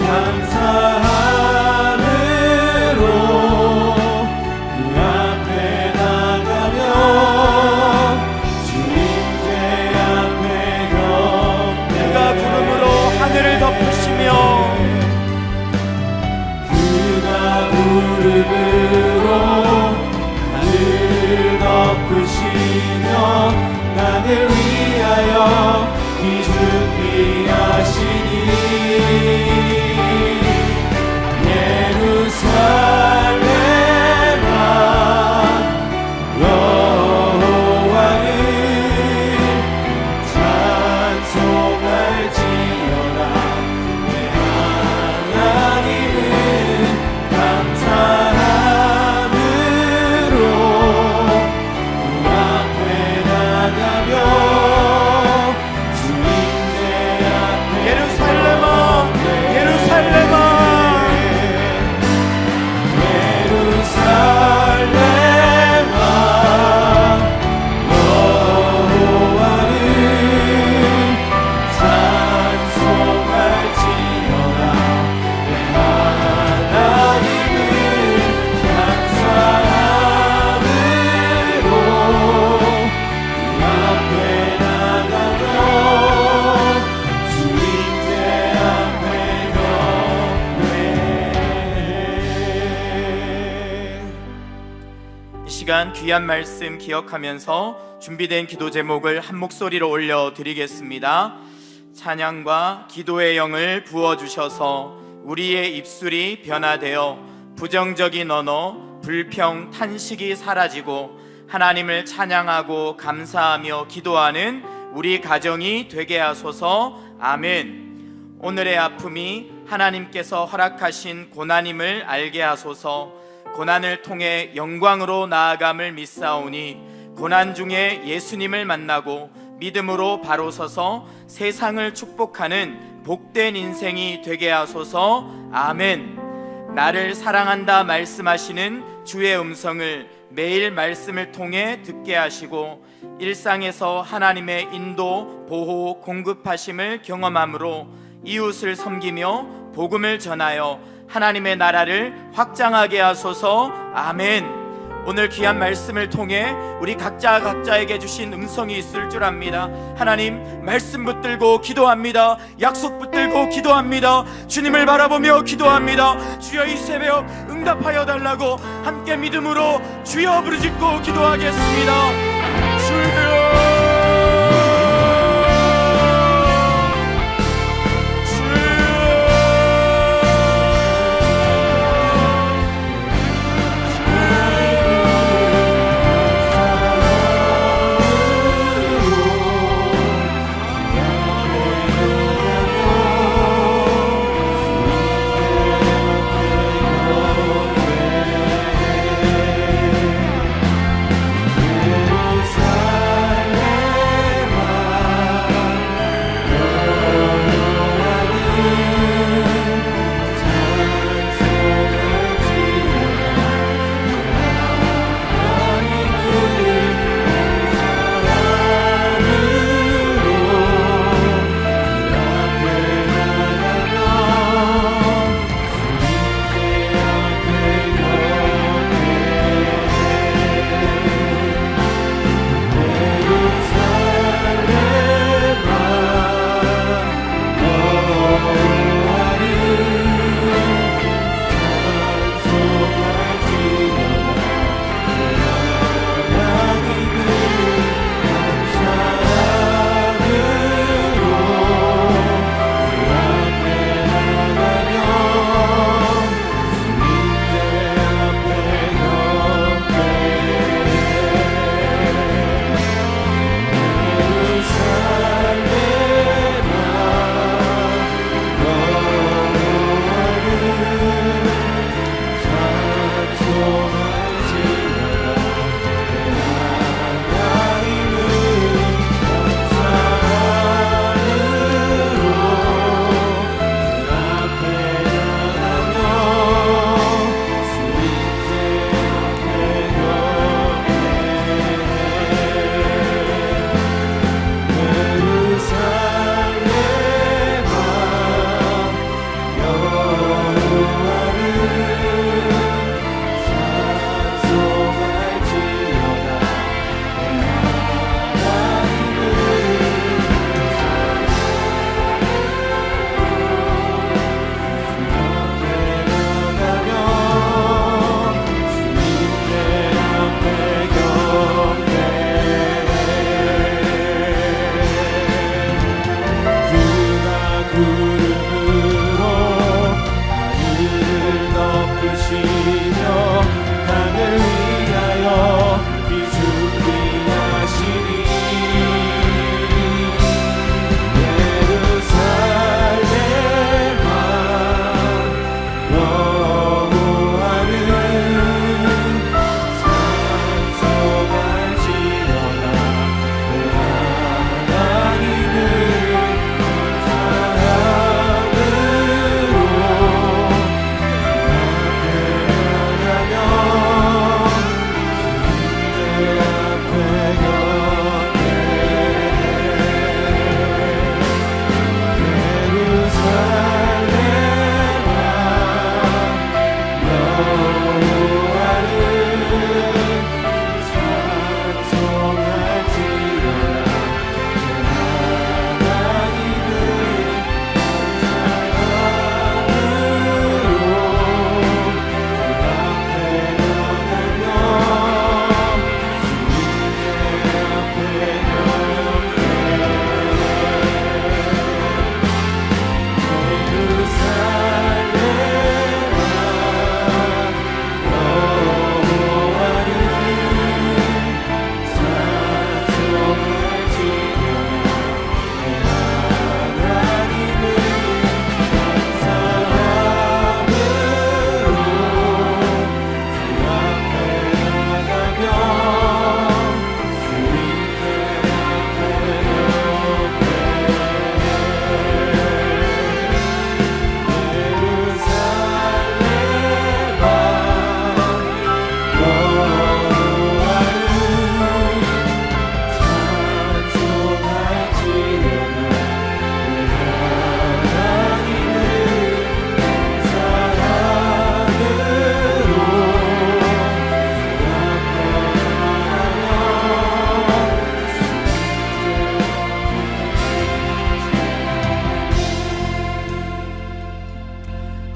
Speaker 8: 감사함으로 그 앞에 나가며 주님께 앞에
Speaker 7: 그가 구름으로 하늘을 덮으시며
Speaker 8: 그가 구름으로 하늘을 덮으시며 나를 위하여 이 준비하시니. 예루살렘아 여호와를 찬송할지어다. 내 하나님은 감사함으로 그 앞에 나가며 주님의 앞에
Speaker 7: 예루살렘아 예루살렘아
Speaker 8: 예루살렘아 여호와를 찬송할지어다. 내 하나님은 감사함으로 그 앞에 나가며 주님의 앞에
Speaker 7: 이 시간 귀한 말씀 기억하면서 준비된 기도 제목을 한 목소리로 올려드리겠습니다. 찬양과 기도의 영을 부어주셔서 우리의 입술이 변화되어 부정적인 언어, 불평, 탄식이 사라지고 하나님을 찬양하고 감사하며 기도하는 우리 가정이 되게 하소서. 아멘. 오늘의 아픔이 하나님께서 허락하신 고난임을 알게 하소서. 고난을 통해 영광으로 나아감을 믿사오니 고난 중에 예수님을 만나고 믿음으로 바로 서서 세상을 축복하는 복된 인생이 되게 하소서. 아멘. 나를 사랑한다 말씀하시는 주의 음성을 매일 말씀을 통해 듣게 하시고 일상에서 하나님의 인도, 보호, 공급하심을 경험함으로 이웃을 섬기며 복음을 전하여 하나님의 나라를 확장하게 하소서. 아멘. 오늘 귀한 말씀을 통해 우리 각자에게 주신 음성이 있을 줄 압니다. 하나님, 말씀 붙들고 기도합니다. 약속 붙들고 기도합니다. 주님을 바라보며 기도합니다. 주여, 이 새벽 응답하여 달라고 함께 믿음으로 주여 부르짖고 기도하겠습니다. 주여,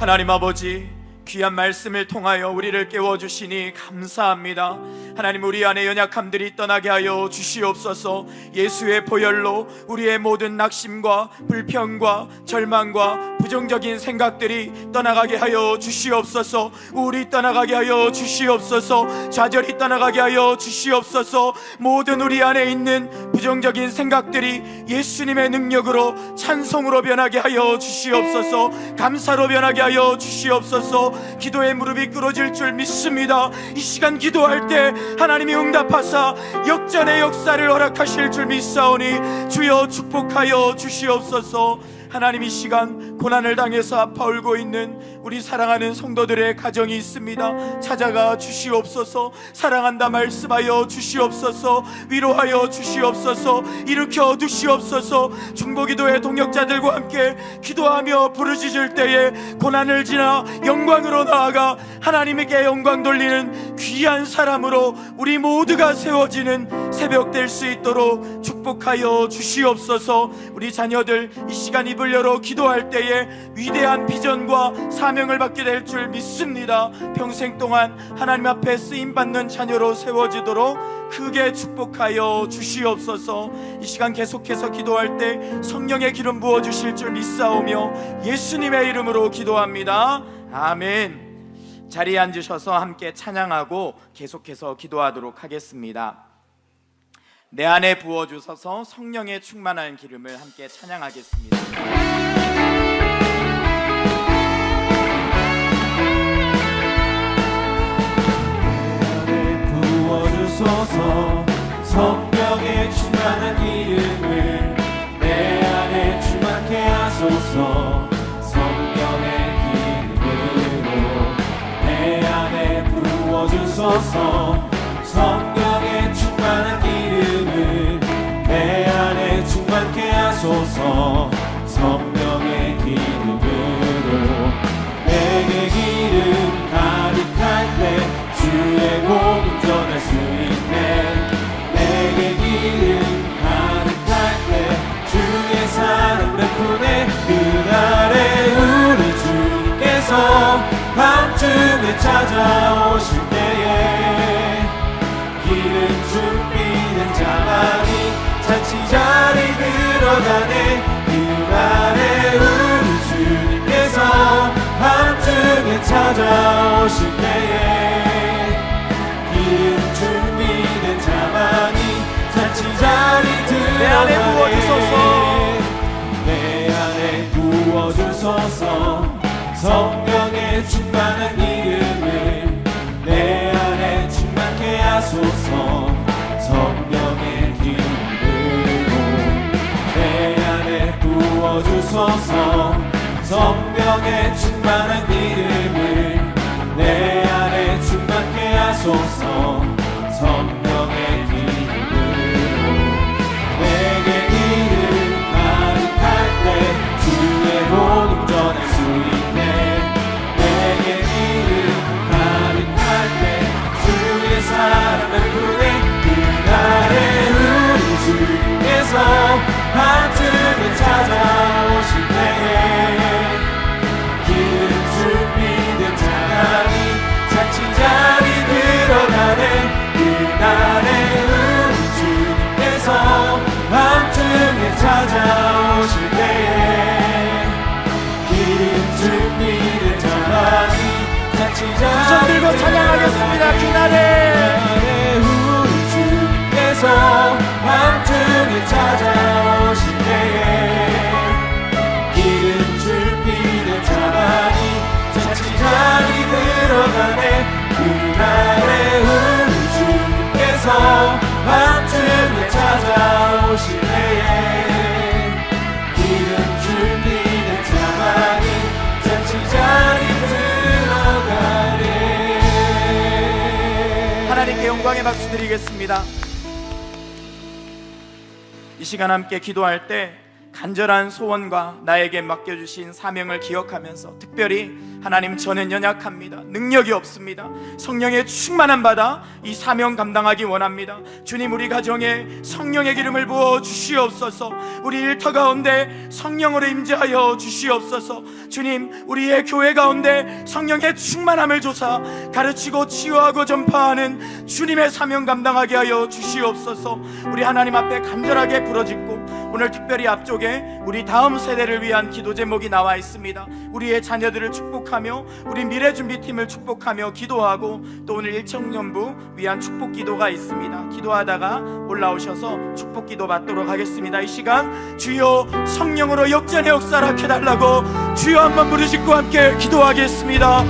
Speaker 2: 하나님 아버지, 귀한 말씀을 통하여 우리를 깨워주시니 감사합니다. 하나님, 우리 안에 연약함들이 떠나게 하여 주시옵소서. 예수의 보혈로 우리의 모든 낙심과 불평과 절망과 부정적인 생각들이 떠나가게 하여 주시옵소서. 우울이 떠나가게 하여 주시옵소서. 좌절이 떠나가게 하여 주시옵소서. 모든 우리 안에 있는 부정적인 생각들이 예수님의 능력으로 찬송으로 변하게 하여 주시옵소서. 감사로 변하게 하여 주시옵소서. 기도의 무릎이 꿇어질 줄 믿습니다. 이 시간 기도할 때 하나님이 응답하사 역전의 역사를 허락하실 줄 믿사오니 주여 축복하여 주시옵소서. 하나님, 이 시간 고난을 당해서 아파 울고 있는 우리 사랑하는 성도들의 가정이 있습니다. 찾아가 주시옵소서. 사랑한다 말씀하여 주시옵소서. 위로하여 주시옵소서. 일으켜 주시옵소서. 중보기도의 동역자들과 함께 기도하며 부르짖을 때에 고난을 지나 영광으로 나아가 하나님에게 영광 돌리는 귀한 사람으로 우리 모두가 세워지는 새벽 될 수 있도록 축복하여 주시옵소서. 우리 자녀들 이 시간 입을 열어 기도할 때에 위대한 비전과 사명을 받게 될 줄 믿습니다. 평생 동안 하나님 앞에 쓰임받는 자녀로 세워지도록 크게 축복하여 주시옵소서. 이 시간 계속해서 기도할 때 성령의 기름 부어주실 줄 믿사오며 예수님의 이름으로 기도합니다. 아멘. 자리에 앉으셔서 함께 찬양하고 계속해서 기도하도록 하겠습니다. 내 안에 부어주셔서 성령의 충만한 기름을 함께 찬양하겠습니다.
Speaker 8: 부어주소서 성령의 충만한 기름을 내 안에 충만케 하소서. 성령의 기름으로 내 안에 부어주소서. 성령의 충만한 기름을 내 안에 충만케 하소서. 성령의 기름으로 내게 기름 가득할 때 주의 복음 전할 수 있네. 내게 기름 가득할 때 주의 사랑 베푸네. 그날에 우리 주님께서 밤중에 찾아오실 때에 기름 준비된 자만이 잔치 자리 들어가네. 그날에 우리 주님께서 밤중에 찾아오실 때에 기름 준비된 자만이 잔치 자리 들어가네.
Speaker 2: 내 안에 부어주소서.
Speaker 8: 내 안에 부어주소서. 성령의 충만한 기름을 내 안에 충만케 하소서. 성령의 기름으로 내 안에 부어주소서. 성령의 충만한 기름을 내 안에 충만케 하소서. 성령의 기름으로 내게 기름 가득할 때 주의 복음 전할 수 있네. 내게 기름 가득할 때 주의 사랑 베푸네. 그날에 우리 주께서 밤중에 찾아오실 때에 기름 준비된 자만이 잔치 자리 들어가네. 그날에 우리 주님께서 밤중에 찾아오실 때에 기름 준비된 자만이 잔치 자리
Speaker 2: 손 들고 찬양하겠습니다. 그날에
Speaker 8: 우리 주님께서 밤중에 찾아오실 때에 기름 준비된 자만이 잔치 자리 들어가네. 그날에 우리 주님께서 밤중에 찾아오실 때에 기름 준비된 자만이 잔치 자리 들어가네.
Speaker 2: 하나님께 영광의 박수 드리겠습니다. 이 시간 함께 기도할 때
Speaker 7: 간절한 소원과 나에게 맡겨주신 사명을 기억하면서, 특별히 하나님, 저는 연약합니다. 능력이 없습니다. 성령의 충만함 받아 이 사명 감당하기 원합니다. 주님, 우리 가정에 성령의 기름을 부어 주시옵소서. 우리 일터 가운데 성령으로 임재하여 주시옵소서. 주님, 우리의 교회 가운데 성령의 충만함을 조사 가르치고 치유하고 전파하는 주님의 사명 감당하게 하여 주시옵소서. 우리 하나님 앞에 간절하게 부르짖고, 오늘 특별히 앞쪽에 우리 다음 세대를 위한 기도 제목이 나와 있습니다. 우리의 자녀들을 축복하며 우리 미래준비팀을 축복하며 기도하고, 또 오늘 일청년부 위한 축복 기도가 있습니다. 기도하다가 올라오셔서 축복 기도 받도록 하겠습니다. 이 시간 주여 성령으로 역전의 역사를 해달라고 주여 한번 부르짖고 함께 기도하겠습니다.